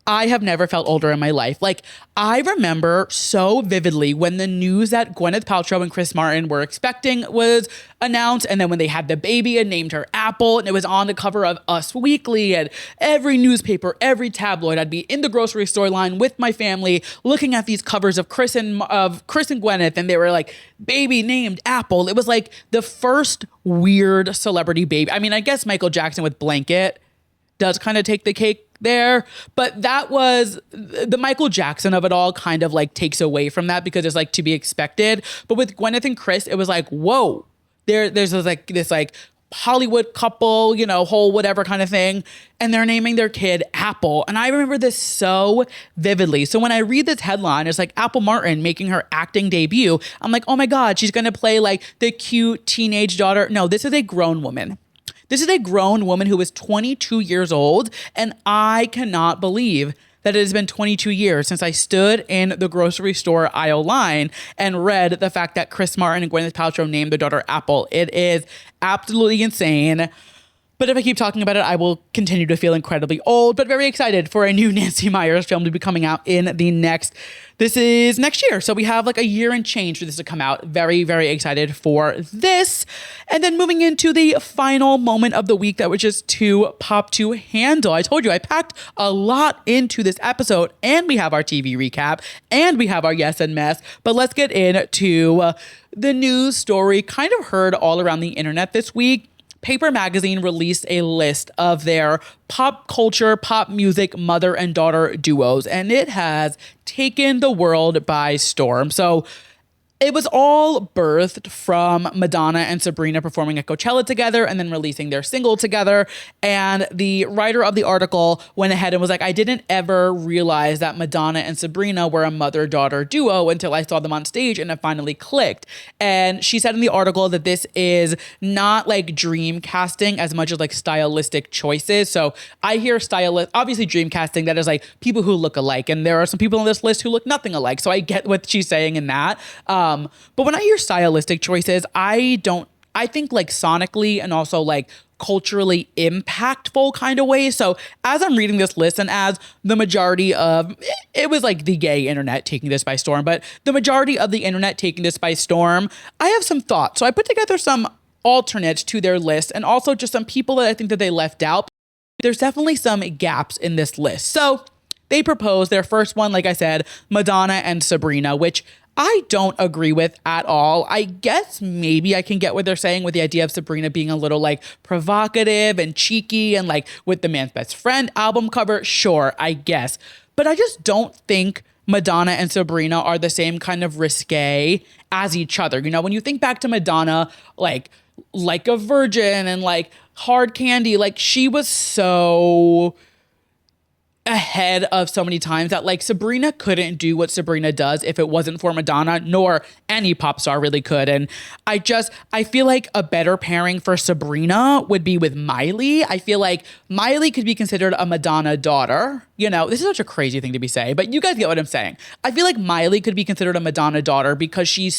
I have never felt older in my life. Like, I remember so vividly when the news that Gwyneth Paltrow and Chris Martin were expecting was announced, and then when they had the baby and named her Apple, and it was on the cover of Us Weekly, and every newspaper, every tabloid, I'd be in the grocery store line with my family looking at these covers of Chris and Gwyneth, and they were like, baby named Apple. It was like the first weird celebrity baby. I mean, I guess Michael Jackson with Blanket does kind of take the cake there, but that was the Michael Jackson of it all, kind of like takes away from that because it's like to be expected. But with Gwyneth and Chris, it was like, whoa, there's this Hollywood couple, you know, whole whatever kind of thing, and they're naming their kid Apple. And I remember this so vividly. So when I read this headline, it's like Apple Martin making her acting debut, I'm like, oh my God, she's gonna play like the cute teenage daughter. No, this is a grown woman. This is a grown woman who is 22 years old, and I cannot believe that it has been 22 years since I stood in the grocery store aisle line and read the fact that Chris Martin and Gwyneth Paltrow named their daughter Apple. It is absolutely insane. But if I keep talking about it, I will continue to feel incredibly old, but very excited for a new Nancy Meyers film to be coming out in the next year. So we have like a year and change for this to come out. Very, very excited for this. And then moving into the final moment of the week that was just too pop to handle. I told you I packed a lot into this episode, and we have our TV recap, and we have our yes and mess. But let's get into the news story kind of heard all around the internet this week. Paper Magazine released a list of their pop culture, pop music mother and daughter duos, and it has taken the world by storm. So it was all birthed from Madonna and Sabrina performing at Coachella together and then releasing their single together. And the writer of the article went ahead and was like, I didn't ever realize that Madonna and Sabrina were a mother-daughter duo until I saw them on stage and it finally clicked. And she said in the article that this is not like dream casting as much as like stylistic choices. So I hear obviously dream casting, that is like people who look alike. And there are some people on this list who look nothing alike. So I get what she's saying in that. But when I hear stylistic choices, I think like sonically and also like culturally impactful kind of ways. So as I'm reading this list and as the majority of, it was like the gay internet taking this by storm, but the majority of the internet taking this by storm, I have some thoughts. So I put together some alternates to their list and also just some people that I think that they left out. There's definitely some gaps in this list. So they proposed their first one, like I said, Madonna and Sabrina, which I don't agree with at all. I guess maybe I can get what they're saying with the idea of Sabrina being a little like provocative and cheeky and like with the Man's Best Friend album cover. Sure, I guess. But I just don't think Madonna and Sabrina are the same kind of risque as each other. You know, when you think back to Madonna, like a Virgin and like Hard Candy, like she was so ahead of so many times that like Sabrina couldn't do what Sabrina does if it wasn't for Madonna, nor any pop star really could. And I feel like a better pairing for Sabrina would be with Miley. I feel like Miley could be considered a Madonna daughter. You know, this is such a crazy thing to be saying, but you guys get what I'm saying. I feel like Miley could be considered a Madonna daughter because she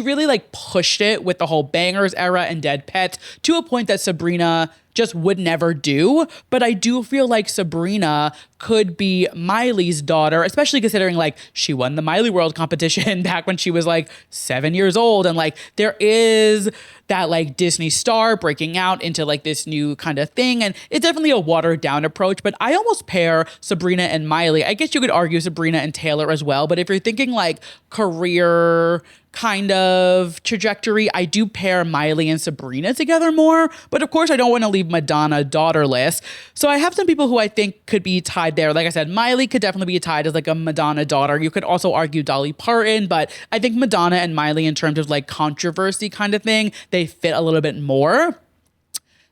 really like pushed it with the whole Bangers era and Dead Pets to a point that Sabrina just would never do. But I do feel like Sabrina could be Miley's daughter, especially considering like she won the Miley World competition back when she was like 7 years old. And like there is that like Disney star breaking out into like this new kind of thing. And it's definitely a watered down approach, but I almost pair Sabrina and Miley. I guess you could argue Sabrina and Taylor as well. But if you're thinking like career kind of trajectory, I do pair Miley and Sabrina together more. But of course, I don't want to leave Madonna daughterless. So I have some people who I think could be tied there. Like I said, Miley could definitely be tied as like a Madonna daughter. You could also argue Dolly Parton, but I think Madonna and Miley in terms of like controversy kind of thing, they fit a little bit more.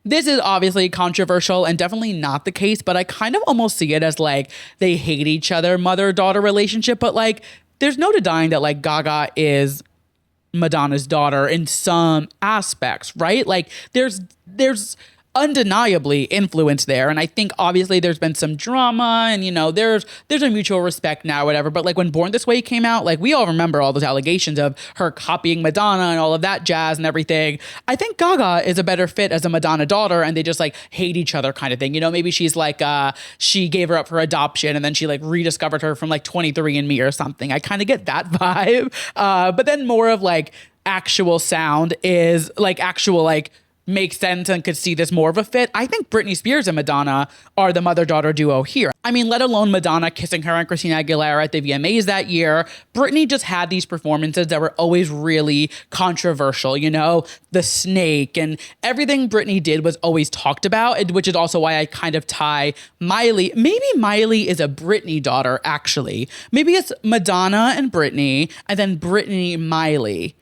This is obviously controversial and definitely not the case, but I kind of almost see it as like they hate each other, mother-daughter relationship. But like, there's no denying that like Gaga is Madonna's daughter in some aspects, right? Like there's undeniably influence there. And I think obviously there's been some drama and, you know, there's a mutual respect now, whatever. But like when Born This Way came out, like we all remember all those allegations of her copying Madonna and all of that jazz and everything. I think Gaga is a better fit as a Madonna daughter and they just like hate each other kind of thing. You know, maybe she's like, she gave her up for adoption and then she like rediscovered her from like 23andMe or something. I kind of get that vibe. But then more of like actual sound is like actual like makes sense and could see this more of a fit. I think Britney Spears and Madonna are the mother-daughter duo here. I mean, let alone Madonna kissing her and Christina Aguilera at the VMAs that year. Britney just had these performances that were always really controversial, you know, the snake and everything Britney did was always talked about, which is also why I kind of tie Miley. Maybe Miley is a Britney daughter, actually. Maybe it's Madonna and Britney and then Britney, Miley.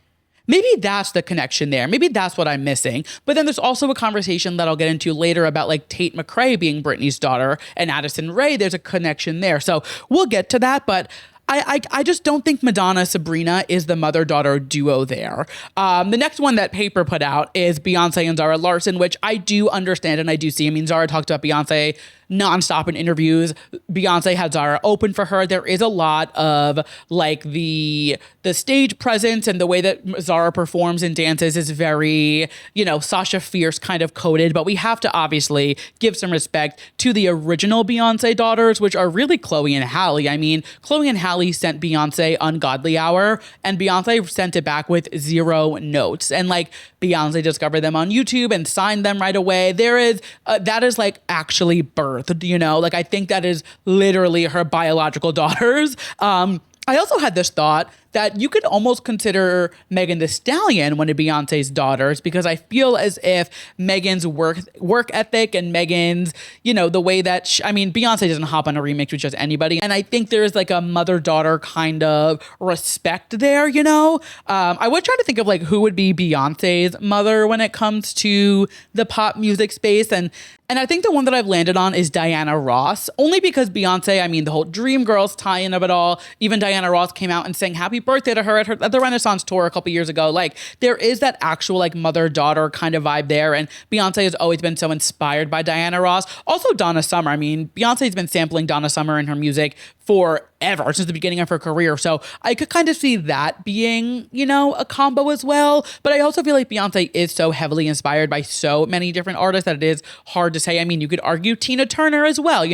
Maybe that's the connection there. Maybe that's what I'm missing. But then there's also a conversation that I'll get into later about like Tate McRae being Britney's daughter and Addison Rae. There's a connection there. So we'll get to that. But I just don't think Madonna Sabrina is the mother-daughter duo there. The next one that Paper put out is Beyonce and Zara Larsson, which I do understand and I do see. I mean, Zara talked about Beyonce nonstop in interviews. Beyonce had Zara open for her. There is a lot of like the stage presence and the way that Zara performs and dances is very, you know, Sasha Fierce kind of coded, but we have to obviously give some respect to the original Beyonce daughters, which are really Chloe and Halle. I mean, Chloe and Halle sent Beyonce Ungodly Hour and Beyonce sent it back with 0 notes. And like Beyonce discovered them on YouTube and signed them right away. There is, that is like actually birthed, you know, like I think that is literally her biological daughters. I also had this thought that you could almost consider Megan Thee Stallion one of Beyonce's daughters, because I feel as if Megan's work ethic and Megan's, the way that Beyonce doesn't hop on a remix with just anybody. And I think there's like a mother-daughter kind of respect there, I was trying to think of like who would be Beyonce's mother when it comes to the pop music space. And I think the one that I've landed on is Diana Ross, only because Beyonce, the whole Dreamgirls tie-in of it all. Even Diana Ross came out and sang happy birthday to her at the Renaissance tour a couple years ago. Like, there is that actual like mother-daughter kind of vibe there. And Beyonce has always been so inspired by Diana Ross. Also Donna Summer. Beyonce's been sampling Donna Summer in her music forever, since the beginning of her career. So I could kind of see that being, a combo as well. But I also feel like Beyonce is so heavily inspired by so many different artists that it is hard to say. You could argue Tina Turner as well.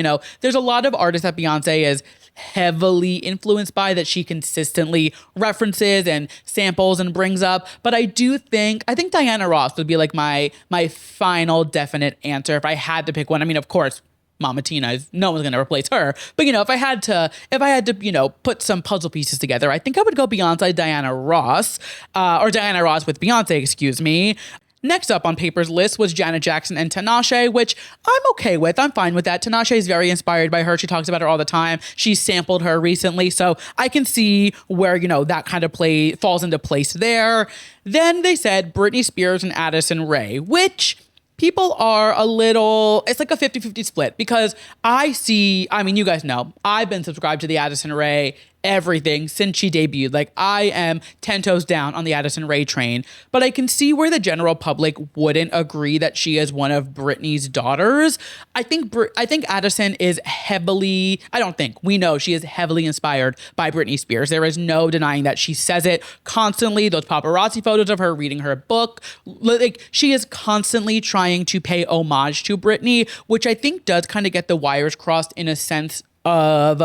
There's a lot of artists that Beyonce is heavily influenced by, that she consistently references and samples and brings up. But I think Diana Ross would be like my final definite answer if I had to pick one. Of course, Mama Tina, no one's going to replace her. But, if I had to, put some puzzle pieces together, I think I would go Beyonce, Diana Ross, or Diana Ross with Beyonce, excuse me. Next up on Paper's list was Janet Jackson and Tinashe, which I'm okay with. I'm fine with that. Tinashe is very inspired by her. She talks about her all the time. She sampled her recently, so I can see where, that kind of play falls into place there. Then they said Britney Spears and Addison Rae, which people are it's like a 50-50 split, because you guys know, I've been subscribed to the Addison Rae everything since she debuted. Like, I am 10 toes down on the Addison Rae train, but I can see where the general public wouldn't agree that she is one of Britney's daughters. I think Addison is we know she is heavily inspired by Britney Spears. There is no denying that. She says it constantly. Those paparazzi photos of her reading her book, like, she is constantly trying to pay homage to Britney, which I think does kind of get the wires crossed in a sense of,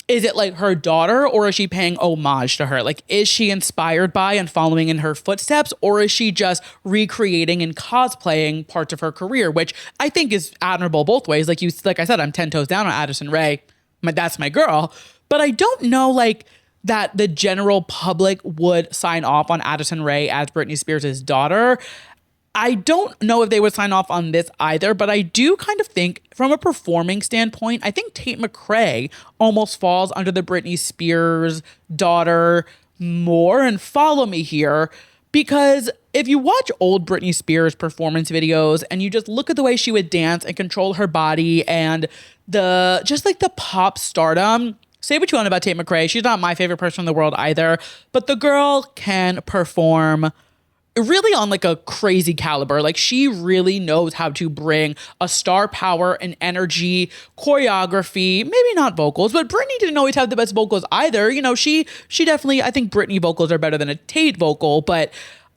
is it like her daughter, or is she paying homage to her? Like, is she inspired by and following in her footsteps, or is she just recreating and cosplaying parts of her career, which I think is admirable both ways. Like I said, I'm 10 toes down on Addison Rae. That's my girl. But I don't know, that the general public would sign off on Addison Rae as Britney Spears' daughter. I don't know if they would sign off on this either, but I do kind of think from a performing standpoint, I think Tate McRae almost falls under the Britney Spears daughter more. And follow me here, because if you watch old Britney Spears performance videos and you just look at the way she would dance and control her body and the pop stardom, say what you want about Tate McRae, she's not my favorite person in the world either, but the girl can perform really on like a crazy caliber. Like, she really knows how to bring a star power and energy, choreography, maybe not vocals, but Britney didn't always have the best vocals either. She definitely, I think Britney vocals are better than a Tate vocal, but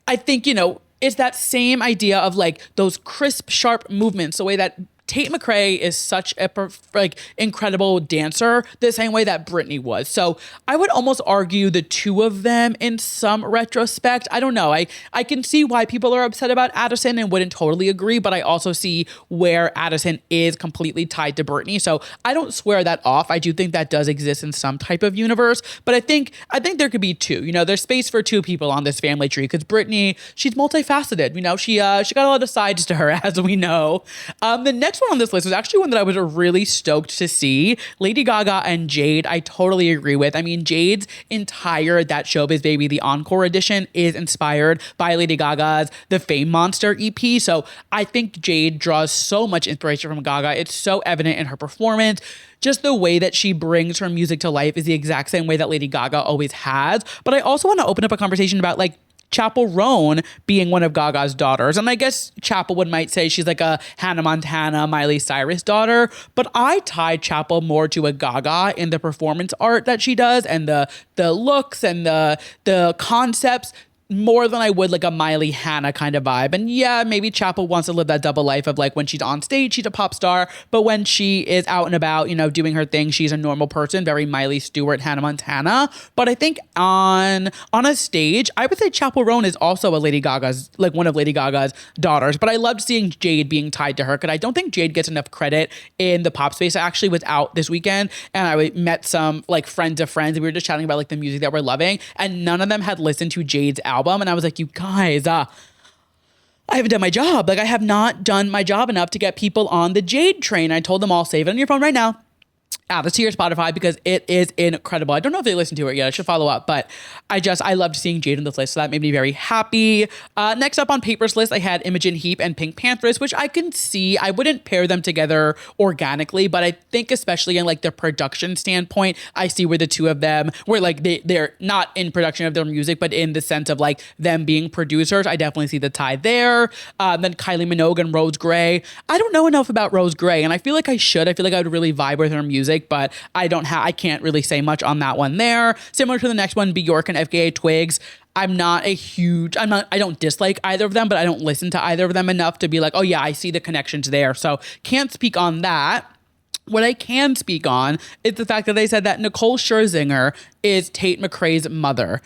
I think, it's that same idea of like those crisp, sharp movements, the way that Tate McRae is such a incredible dancer, the same way that Britney was. So I would almost argue the two of them in some retrospect. I don't know. I can see why people are upset about Addison and wouldn't totally agree, but I also see where Addison is completely tied to Britney. So I don't swear that off. I do think that does exist in some type of universe, but I think there could be two. There's space for two people on this family tree, because Britney, she's multifaceted. She got a lot of sides to her, as we know. The next one on this list was actually one that I was really stoked to see. Lady Gaga and Jade, I totally agree with. Jade's entire That Showbiz Baby, the Encore edition, is inspired by Lady Gaga's The Fame Monster EP. So I think Jade draws so much inspiration from Gaga. It's so evident in her performance. Just the way that she brings her music to life is the exact same way that Lady Gaga always has. But I also want to open up a conversation about Chappell Roan being one of Gaga's daughters. And I guess Chappell might say she's like a Hannah Montana, Miley Cyrus daughter, but I tie Chappell more to a Gaga in the performance art that she does and the looks and the concepts. more than I would like a Miley Hannah kind of vibe. And yeah, maybe Chapel wants to live that double life of like when she's on stage, she's a pop star, but when she is out and about, you know, doing her thing, she's a normal person, very Miley Stewart, Hannah Montana. But I think on a stage, I would say Chapel Roan is also a Lady Gaga's, like one of Lady Gaga's daughters. But I loved seeing Jade being tied to her because I don't think Jade gets enough credit in the pop space. I actually was out this weekend and I met some like friends of friends and we were just chatting about like the music that we're loving, and none of them had listened to Jade's album. And I was like, you guys, I haven't done my job. Like I have not done my job enough to get people on the Jade train. I told them all, save it on your phone right now. Add this to your Spotify because it is incredible. I don't know if they listened to it yet. I should follow up, but I loved seeing Jade on this list, so that made me very happy. Next up on Paper's list, I had Imogen Heap and Pink Panthers, which I can see. I wouldn't pair them together organically, but I think especially in like the production standpoint, I see where the two of them were like they're not in production of their music, but in the sense of like them being producers. I definitely see the tie there. Then Kylie Minogue and Rose Gray. I don't know enough about Rose Gray, and I feel like I should. I feel like I would really vibe with her music, but I can't really say much on that one there. Similar to the next one, Bjork and FKA Twigs. I don't dislike either of them, but I don't listen to either of them enough to be like, oh yeah, I see the connections there. So can't speak on that. What I can speak on is the fact that they said that Nicole Scherzinger is Tate McRae's mother.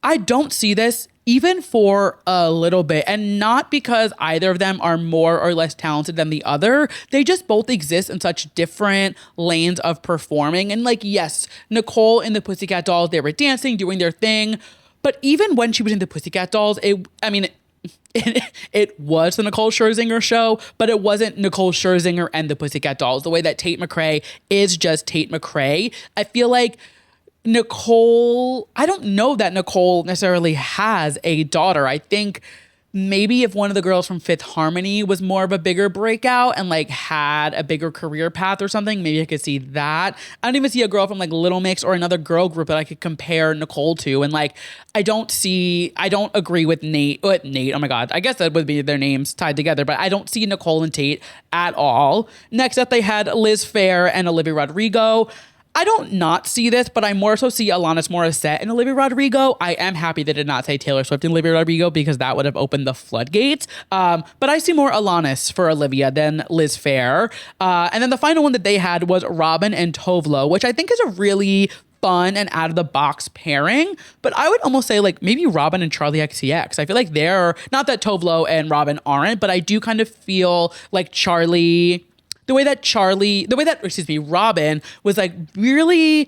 I don't see this even for a little bit, and not because either of them are more or less talented than the other. They just both exist in such different lanes of performing. And like, yes, Nicole and the Pussycat Dolls, they were dancing, doing their thing. But even when she was in the Pussycat Dolls, it was the Nicole Scherzinger show, but it wasn't Nicole Scherzinger and the Pussycat Dolls. The way that Tate McRae is just Tate McRae. I feel like Nicole, I don't know that Nicole necessarily has a daughter. I think maybe if one of the girls from Fifth Harmony was more of a bigger breakout and like had a bigger career path or something, maybe I could see that. I don't even see a girl from like Little Mix or another girl group that I could compare Nicole to. And like, I don't agree with Nate. Oh my God. I guess that would be their names tied together, but I don't see Nicole and Tate at all. Next up, they had Liz Phair and Olivia Rodrigo. I don't not see this, but I more so see Alanis Morissette and Olivia Rodrigo. I am happy they did not say Taylor Swift and Olivia Rodrigo because that would have opened the floodgates. But I see more Alanis for Olivia than Liz Phair. And then the final one that they had was Robin and Tovlo, which I think is a really fun and out of the box pairing. But I would almost say like maybe Robin and Charlie XCX. I feel like they're, not that Tovlo and Robin aren't, but I do kind of feel like Robin was like really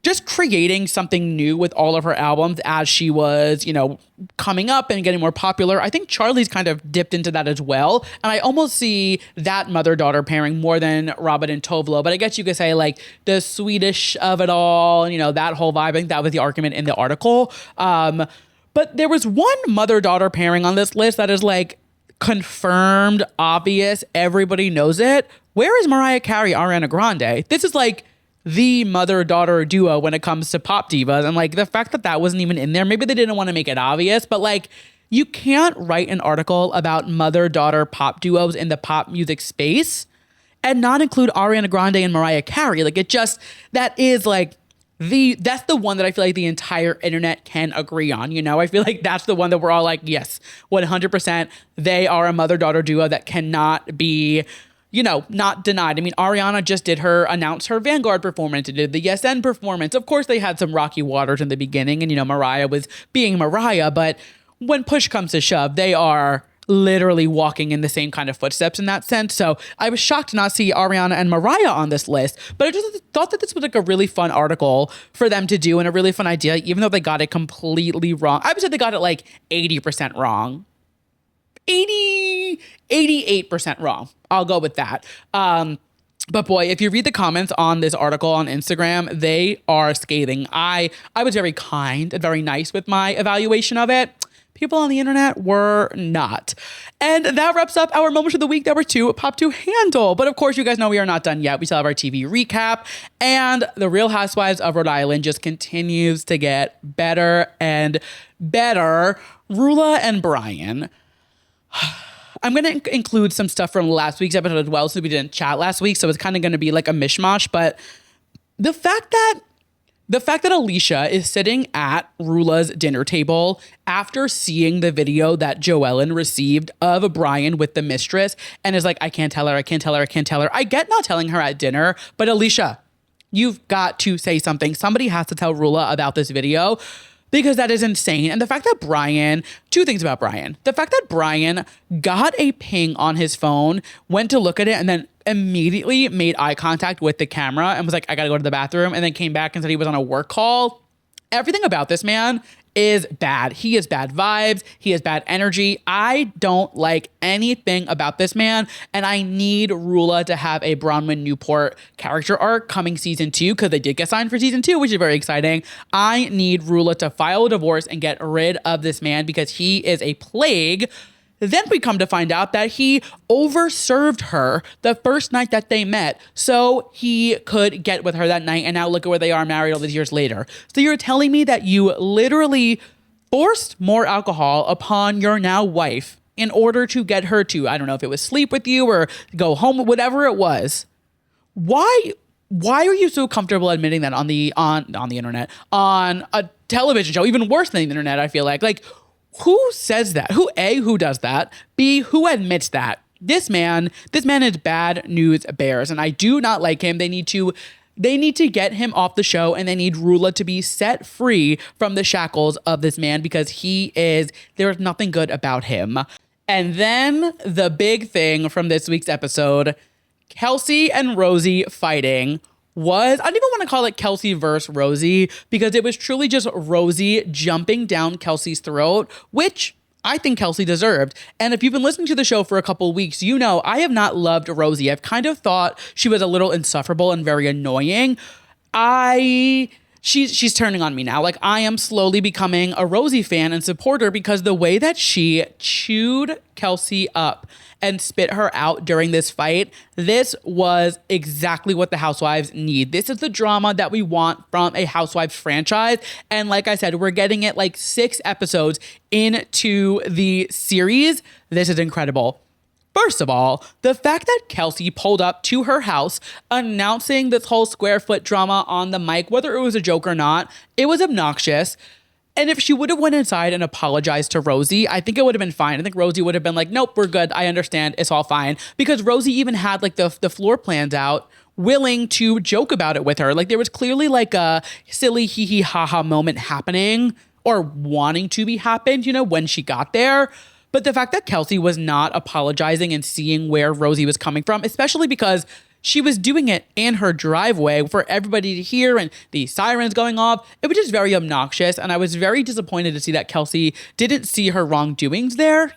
just creating something new with all of her albums as she was, you know, coming up and getting more popular. I think Charlie's kind of dipped into that as well. And I almost see that mother-daughter pairing more than Robin and Tovlo. But I guess you could say like the Swedish of it all, you know, that whole vibe. I think that was the argument in the article. But there was one mother-daughter pairing on this list that is like, confirmed, obvious, everybody knows it. Where is Mariah Carey, Ariana Grande? This is like the mother-daughter duo when it comes to pop divas. And like the fact that that wasn't even in there, maybe they didn't want to make it obvious, but like you can't write an article about mother-daughter pop duos in the pop music space and not include Ariana Grande and Mariah Carey. Like that is like, that's the one that I feel like the entire internet can agree on. You know, I feel like that's the one that we're all like, yes, 100%. They are a mother-daughter duo that cannot be, you know, not denied. I mean, Ariana just announced her Vanguard performance and did the Yes End performance. Of course, they had some rocky waters in the beginning and, you know, Mariah was being Mariah, but when push comes to shove, they are literally walking in the same kind of footsteps in that sense. So I was shocked to not see Ariana and Mariah on this list, but I just thought that this was like a really fun article for them to do and a really fun idea, even though they got it completely wrong. I would say they got it like 80% wrong. 88% wrong. I'll go with that. But boy, if you read the comments on this article on Instagram, they are scathing. I was very kind and very nice with my evaluation of it. People on the internet were not. And that wraps up our moments of the week that were too pop to handle. But of course, you guys know we are not done yet. We still have our TV recap. And the Real Housewives of Rhode Island just continues to get better and better. Rula and Brian. I'm going to include some stuff from last week's episode as well, since we didn't chat last week. So it's kind of going to be like a mishmash. But the fact that The fact that Alicia is sitting at Rula's dinner table after seeing the video that Joellen received of Brian with the mistress and is like, I can't tell her, I can't tell her, I can't tell her. I get not telling her at dinner, but Alicia, you've got to say something. Somebody has to tell Rula about this video because that is insane. And the fact that Brian, two things about Brian. The fact that Brian got a ping on his phone, went to look at it, and then immediately made eye contact with the camera and was like, I gotta go to the bathroom, and then came back and said he was on a work call. Everything about this man is bad. He has bad vibes. He has bad energy. I don't like anything about this man, and I need Rula to have a Bronwyn Newport character arc coming season 2 because they did get signed for season 2, which is very exciting. I need Rula to file a divorce and get rid of this man because he is a plague. Then we come to find out that he overserved her the first night that they met so he could get with her that night. And now look at where they are married all these years later. So you're telling me that you literally forced more alcohol upon your now wife in order to get her to, I don't know if it was sleep with you or go home, whatever it was. Why are you so comfortable admitting that on the internet, on a television show, even worse than the internet, I feel like who says that? Who does that? B, who admits that? This man is bad news bears, and I do not like him. They need to get him off the show, and they need Rula to be set free from the shackles of this man because there's nothing good about him. And then the big thing from this week's episode, Kelsey and Rosie fighting I don't even want to call it Kelsey versus Rosie because it was truly just Rosie jumping down Kelsey's throat, which I think Kelsey deserved. And if you've been listening to the show for a couple of weeks, you know I have not loved Rosie. I've kind of thought she was a little insufferable and very annoying. She's turning on me now. I am slowly becoming a Rosie fan and supporter because the way that she chewed Kelsey up and spit her out during this fight, this was exactly what the Housewives need. This is the drama that we want from a Housewives franchise. And like I said, we're getting it 6 episodes into the series. This is incredible. First of all, the fact that Kelsey pulled up to her house announcing this whole square foot drama on the mic, whether it was a joke or not, it was obnoxious. And if she would have went inside and apologized to Rosie, I think it would have been fine. I think Rosie would have been like, nope, we're good. I understand. It's all fine. Because Rosie even had the floor plans out, willing to joke about it with her. There was clearly a silly hee hee ha ha moment happening or wanting to be happened, when she got there. But the fact that Kelsey was not apologizing and seeing where Rosie was coming from, especially because she was doing it in her driveway for everybody to hear and the sirens going off, it was just very obnoxious. And I was very disappointed to see that Kelsey didn't see her wrongdoings there,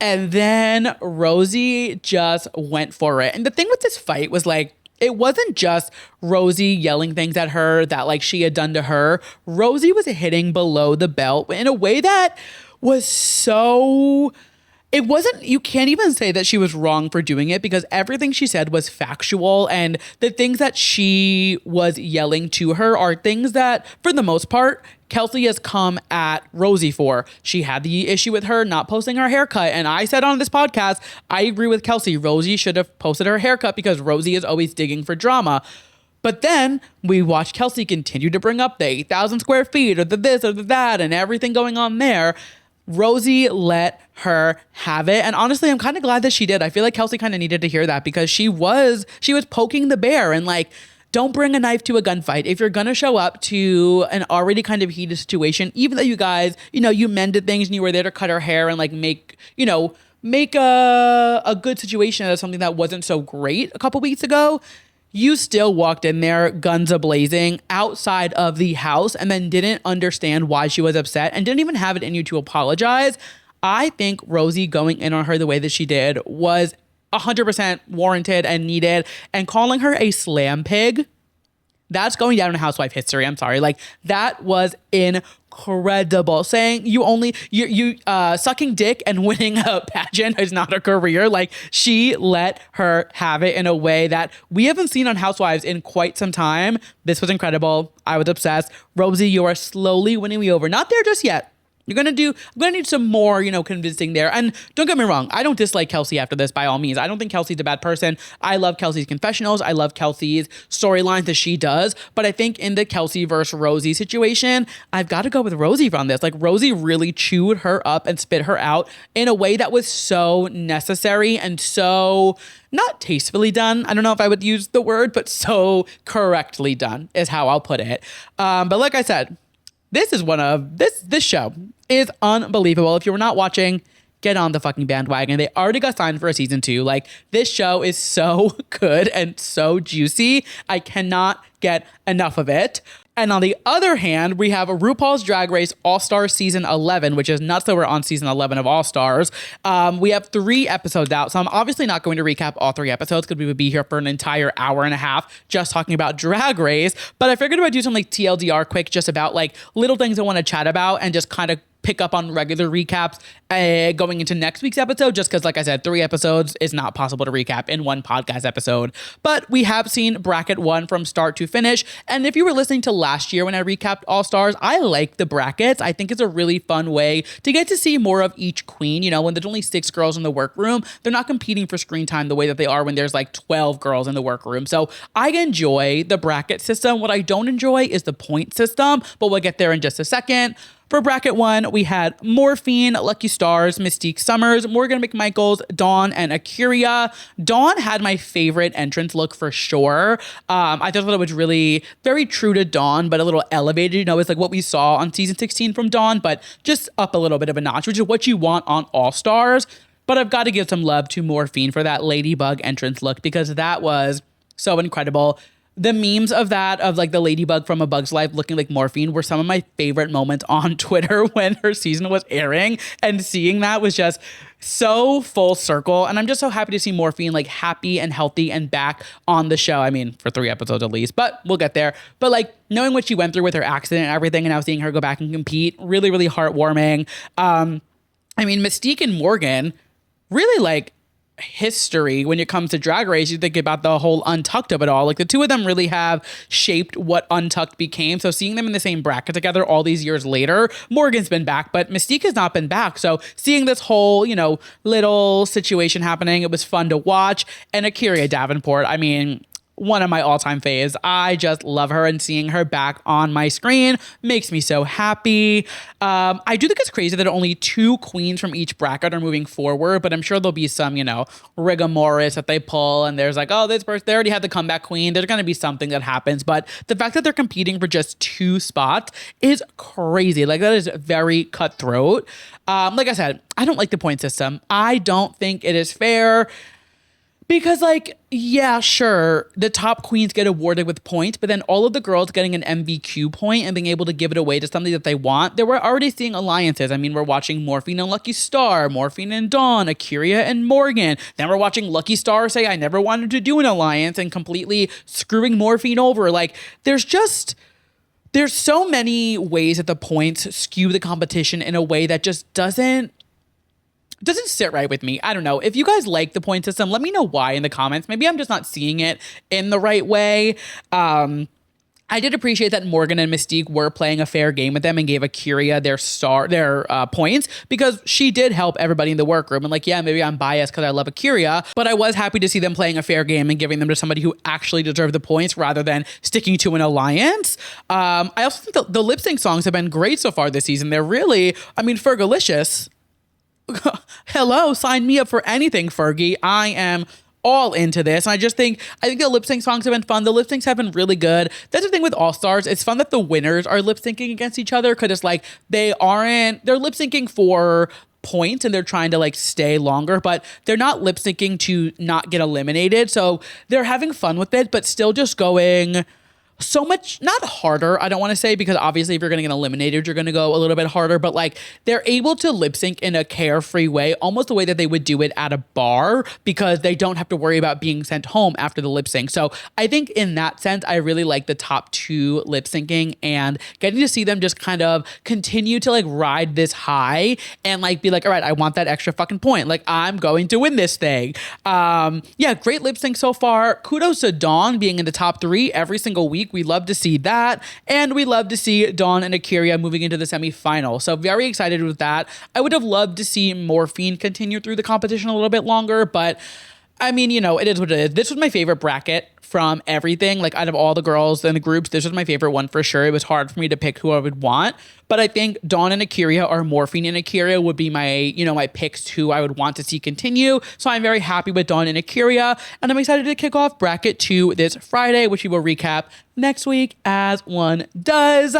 And then Rosie just went for it. And the thing with this fight was it wasn't just Rosie yelling things at her that she had done to her. Rosie was hitting below the belt in a way that was so... It wasn't, you can't even say that she was wrong for doing it because everything she said was factual, and the things that she was yelling to her are things that, for the most part, Kelsey has come at Rosie for. She had the issue with her not posting her haircut, and I said on this podcast, I agree with Kelsey. Rosie should have posted her haircut because Rosie is always digging for drama. But then we watched Kelsey continue to bring up the 8,000 square feet or the this or the that and everything going on there. Rosie let her have it. And honestly, I'm kind of glad that she did. I feel like Kelsey kind of needed to hear that because she was poking the bear and don't bring a knife to a gunfight. If you're going to show up to an already kind of heated situation, even though you guys, you mended things and you were there to cut her hair and make a good situation out of something that wasn't so great a couple weeks ago, you still walked in there guns a-blazing outside of the house and then didn't understand why she was upset and didn't even have it in you to apologize. I think Rosie going in on her the way that she did was 100% warranted and needed, and calling her a slam pig, that's going down in housewife history. I'm sorry. That was incredible. Saying you sucking dick and winning a pageant is not a career. She let her have it in a way that we haven't seen on Housewives in quite some time. This was incredible. I was obsessed. Rosie, you are slowly winning me over. Not there just yet. I'm gonna need some more, convincing there. And don't get me wrong, I don't dislike Kelsey after this by all means. I don't think Kelsey's a bad person. I love Kelsey's confessionals. I love Kelsey's storylines that she does. But I think in the Kelsey versus Rosie situation, I've got to go with Rosie on this. Like, Rosie really chewed her up and spit her out in a way that was so necessary and so not tastefully done. I don't know if I would use the word, but so correctly done is how I'll put it. But like I said, this show is unbelievable. If you were not watching, get on the fucking bandwagon. They already got signed for a season 2. Like, this show is so good and so juicy. I cannot get enough of it. And on the other hand, we have a RuPaul's Drag Race All-Stars Season 11, which is nuts that we're on Season 11 of All-Stars. We have 3 episodes out, so I'm obviously not going to recap all 3 episodes because we would be here for an entire hour and a half just talking about Drag Race. But I figured I'd do some like TLDR quick just about like little things I want to chat about and just kind of pick up on regular recaps going into next week's episode, just because, like I said, 3 episodes is not possible to recap in one podcast episode. But we have seen bracket 1 from start to finish. And if you were listening to last year when I recapped All Stars, I like the brackets. I think it's a really fun way to get to see more of each queen. When there's only 6 girls in the workroom, they're not competing for screen time the way that they are when there's like 12 girls in the workroom. So I enjoy the bracket system. What I don't enjoy is the point system, but we'll get there in just a second. For bracket 1, we had Morphine, Lucky Stars, Mystique Summers, Morgan McMichaels, Dawn, and Akira. Dawn had my favorite entrance look for sure. I thought it was really very true to Dawn, but a little elevated. It's like what we saw on season 16 from Dawn, but just up a little bit of a notch, which is what you want on All Stars. But I've got to give some love to Morphine for that Ladybug entrance look because that was so incredible. The memes of that, of like the ladybug from A Bug's Life looking like Morphine, were some of my favorite moments on Twitter when her season was airing. And seeing that was just so full circle. And I'm just so happy to see Morphine like happy and healthy and back on the show. I mean, for 3 episodes at least, but we'll get there. But like knowing what she went through with her accident and everything, and now seeing her go back and compete, really, really heartwarming. Mystique and Morgan really like history when it comes to Drag Race. You think about the whole Untucked of it all. Like the 2 of them really have shaped what Untucked became. So seeing them in the same bracket together all these years later, Morgan's been back, but Mystique has not been back. So seeing this whole, little situation happening, it was fun to watch. And Akira Davenport, one of my all-time faves. I just love her, and seeing her back on my screen makes me so happy. I do think it's crazy that only 2 queens from each bracket are moving forward, but I'm sure there'll be some, rigor that they pull, and there's like, oh, this person, they already had the comeback queen. There's going to be something that happens, but the fact that they're competing for just 2 spots is crazy. Like, that is very cutthroat. Like I said, I don't like the point system. I don't think it is fair. Because yeah, sure, the top queens get awarded with points, but then all of the girls getting an MVQ point and being able to give it away to somebody that they want, they were already seeing alliances. We're watching Morphine and Lucky Star, Morphine and Dawn, Akira and Morgan. Then we're watching Lucky Star say, I never wanted to do an alliance, and completely screwing Morphine over. Like, there's so many ways that the points skew the competition in a way that just doesn't sit right with me. I don't know. If you guys like the point system, let me know why in the comments. Maybe I'm just not seeing it in the right way. I did appreciate that Morgan and Mystique were playing a fair game with them and gave Akira their points, because she did help everybody in the workroom. And yeah, maybe I'm biased because I love Akira, but I was happy to see them playing a fair game and giving them to somebody who actually deserved the points rather than sticking to an alliance. I also think the lip sync songs have been great so far this season. They're really, Fergalicious. Hello, sign me up for anything, Fergie. I am all into this. And I think the lip sync songs have been fun. The lip syncs have been really good. That's the thing with All Stars. It's fun that the winners are lip syncing against each other, because it's they're lip syncing for points and they're trying to stay longer, but they're not lip syncing to not get eliminated. So they're having fun with it, but still just going so much, not harder, I don't want to say, because obviously if you're going to get eliminated, you're going to go a little bit harder, but they're able to lip sync in a carefree way, almost the way that they would do it at a bar, because they don't have to worry about being sent home after the lip sync. So I think in that sense, I really like the top 2 lip syncing, and getting to see them just kind of continue to ride this high and be all right, I want that extra fucking point. I'm going to win this thing. Yeah, great lip sync so far. Kudos to Dawn being in the top 3 every single week. week. We love to see that. And we love to see Dawn and Akira moving into the semifinal. So very excited with that. I would have loved to see Morphine continue through the competition a little bit longer, but I mean, you know, it is what it is. This was my favorite bracket from everything. Like, out of all the girls in the groups, this was my favorite one for sure. It was hard for me to pick who I would want. But I think Dawn and Akira, or Morphine and Akira, would be my, you know, my picks who I would want to see continue. So I'm very happy with Dawn and Akira. And I'm excited to kick off bracket 2 this Friday, which we will recap next week as one does.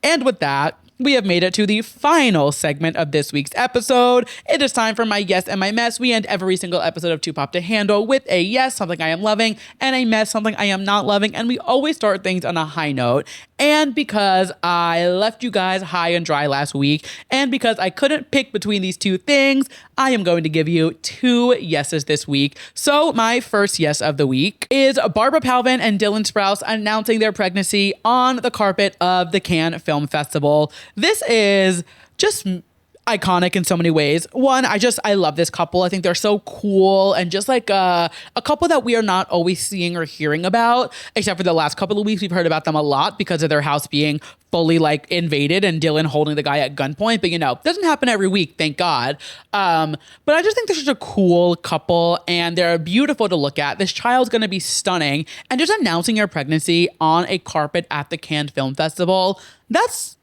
And with that, we have made it to the final segment of this week's episode. It is time for my yes and my mess. We end every single episode of Too Pop to Handle with a yes, something I am loving, and a mess, something I am not loving. And we always start things on a high note. And because I left you guys high and dry last week, and because I couldn't pick between these two things, I am going to give you 2 yeses this week. So my first yes of the week is Barbara Palvin and Dylan Sprouse announcing their pregnancy on the carpet of the Cannes Film Festival. This is just iconic in so many ways. One, I love this couple. I think they're so cool, and just like a couple that we are not always seeing or hearing about, except for the last couple of weeks. We've heard about them a lot because of their house being fully like invaded and Dylan holding the guy at gunpoint. But you know, it doesn't happen every week, thank God. But I just think they're such a cool couple, and they're beautiful to look at. This child's gonna be stunning, and just announcing your pregnancy on a carpet at the Cannes Film Festival, that's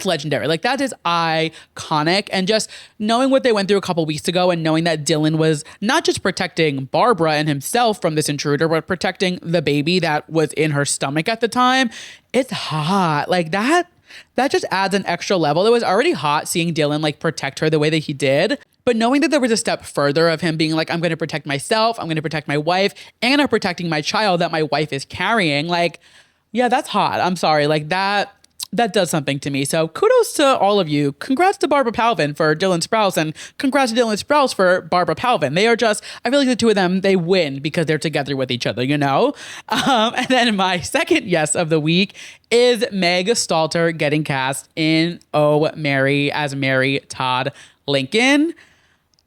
legendary. Like, that is iconic. And just knowing what they went through a couple weeks ago, and knowing that Dylan was not just protecting Barbara and himself from this intruder, but protecting the baby that was in her stomach at the time, it's hot. Like, that just adds an extra level. It was already hot seeing Dylan like protect her the way that he did. But knowing that there was a step further of him being like, I'm going to protect myself, I'm going to protect my wife, and I'm protecting my child that my wife is carrying. Like, yeah, that's hot. I'm sorry. Like, that does something to me. So kudos to all of you. Congrats to Barbara Palvin for Dylan Sprouse, and congrats to Dylan Sprouse for Barbara Palvin. They are just, I feel like the two of them, they win because they're together with each other, you know? And then my second yes of the week is Meg Stalter getting cast in Oh, Mary as Mary Todd Lincoln.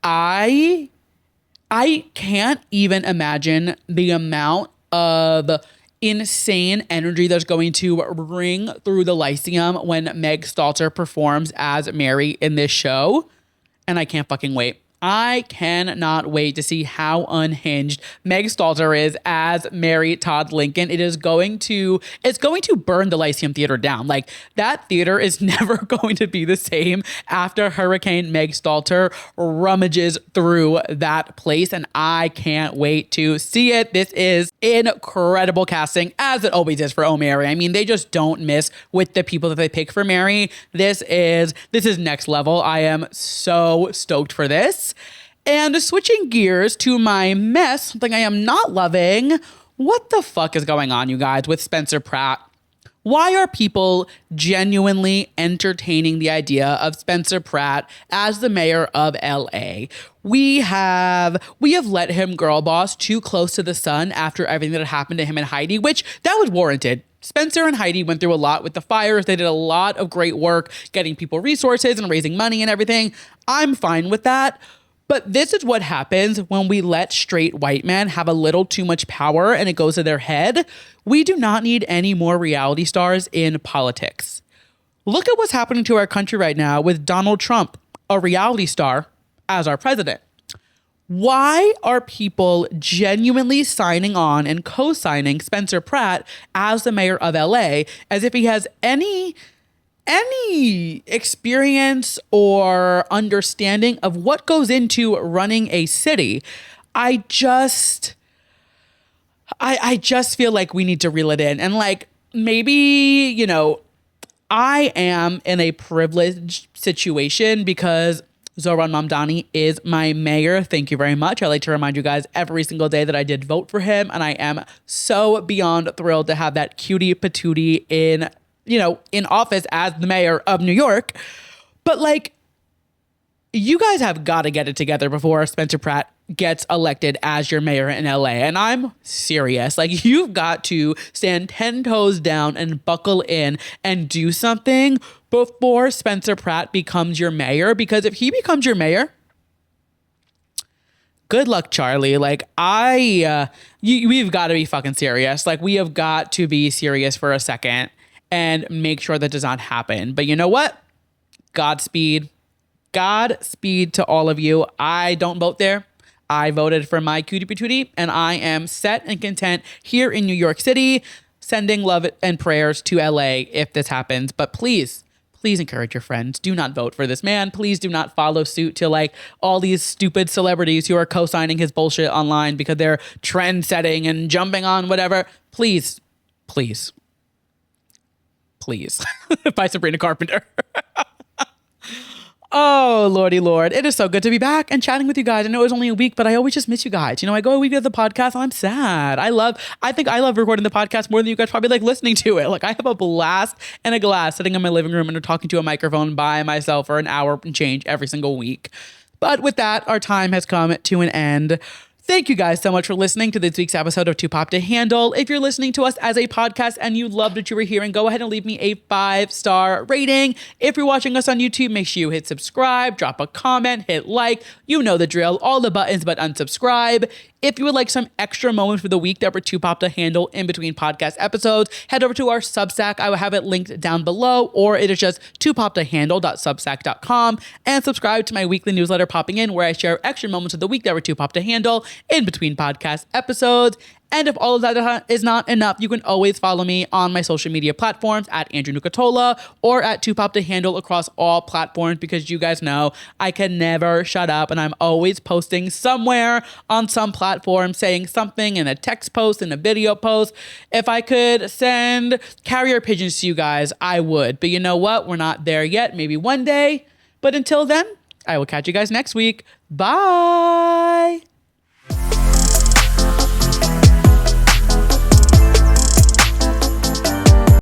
I can't even imagine the amount of insane energy that's going to ring through the Lyceum when Meg Stalter performs as Mary in this show. And I can't fucking wait. I cannot wait to see how unhinged Meg Stalter is as Mary Todd Lincoln. It's going to burn the Lyceum Theater down. Like, that theater is never going to be the same after Hurricane Meg Stalter rummages through that place. And I can't wait to see it. This is incredible casting, as it always is for Oh, Mary. I mean, they just don't miss with the people that they pick for Mary. This is next level. I am so stoked for this. And switching gears to my mess, something I am not loving. What the fuck is going on, you guys, with Spencer Pratt? Why are people genuinely entertaining the idea of Spencer Pratt as the mayor of LA? We have let him girl boss too close to the sun after everything that happened to him and Heidi, which that was warranted. Spencer and Heidi went through a lot with the fires. They did a lot of great work getting people resources and raising money and everything. I'm fine with that. But this is what happens when we let straight white men have a little too much power and it goes to their head. We do not need any more reality stars in politics. Look at what's happening to our country right now with Donald Trump, a reality star, as our president. Why are people genuinely signing on and co-signing Spencer Pratt as the mayor of LA as if he has any experience or understanding of what goes into running a city? I just feel like we need to reel it in. And like, maybe, you know, I am in a privileged situation because Zohran Mamdani is my mayor. Thank you very much. I like to remind you guys every single day that I did vote for him, and I am so beyond thrilled to have that cutie patootie in office as the mayor of New York. But like, you guys have got to get it together before Spencer Pratt gets elected as your mayor in LA. And I'm serious. Like, you've got to stand 10 toes down and buckle in and do something before Spencer Pratt becomes your mayor. Because if he becomes your mayor, good luck, Charlie. Like we've got to be fucking serious. Like we have got to be serious for a second and make sure that does not happen. But you know what? Godspeed. Godspeed to all of you. I don't vote there. I voted for my cutie patootie, and I am set and content here in New York City, sending love and prayers to LA if this happens. But please encourage your friends. Do not vote for this man. Please do not follow suit to like all these stupid celebrities who are co-signing his bullshit online because they're trend setting and jumping on whatever. Please. By Sabrina Carpenter. Oh, Lordy Lord. It is so good to be back and chatting with you guys. I know it was only a week, but I always just miss you guys. You know, I go a week of the podcast and I'm sad. I think I love recording the podcast more than you guys probably like listening to it. Like I have a blast and a glass sitting in my living room and talking to a microphone by myself for an hour and change every single week. But with that, our time has come to an end. Thank you guys so much for listening to this week's episode of Too Pop to Handle. If you're listening to us as a podcast and you loved what you were hearing, go ahead and leave me a 5-star rating. If you're watching us on YouTube, make sure you hit subscribe, drop a comment, hit like. You know the drill, all the buttons but unsubscribe. If you would like some extra moments for the week that were too pop to handle in between podcast episodes, head over to our Substack. I will have it linked down below, or it is just toopoptohandle.substack.com, and subscribe to my weekly newsletter Popping In, where I share extra moments of the week that were too pop to handle in between podcast episodes. And if all of that is not enough, you can always follow me on my social media platforms at Andrew Nucatola or at Too Pop to Handle across all platforms, because you guys know I can never shut up and I'm always posting somewhere on some platform, saying something in a text post, in a video post. If I could send carrier pigeons to you guys, I would. But you know what? We're not there yet. Maybe one day. But until then, I will catch you guys next week. Bye.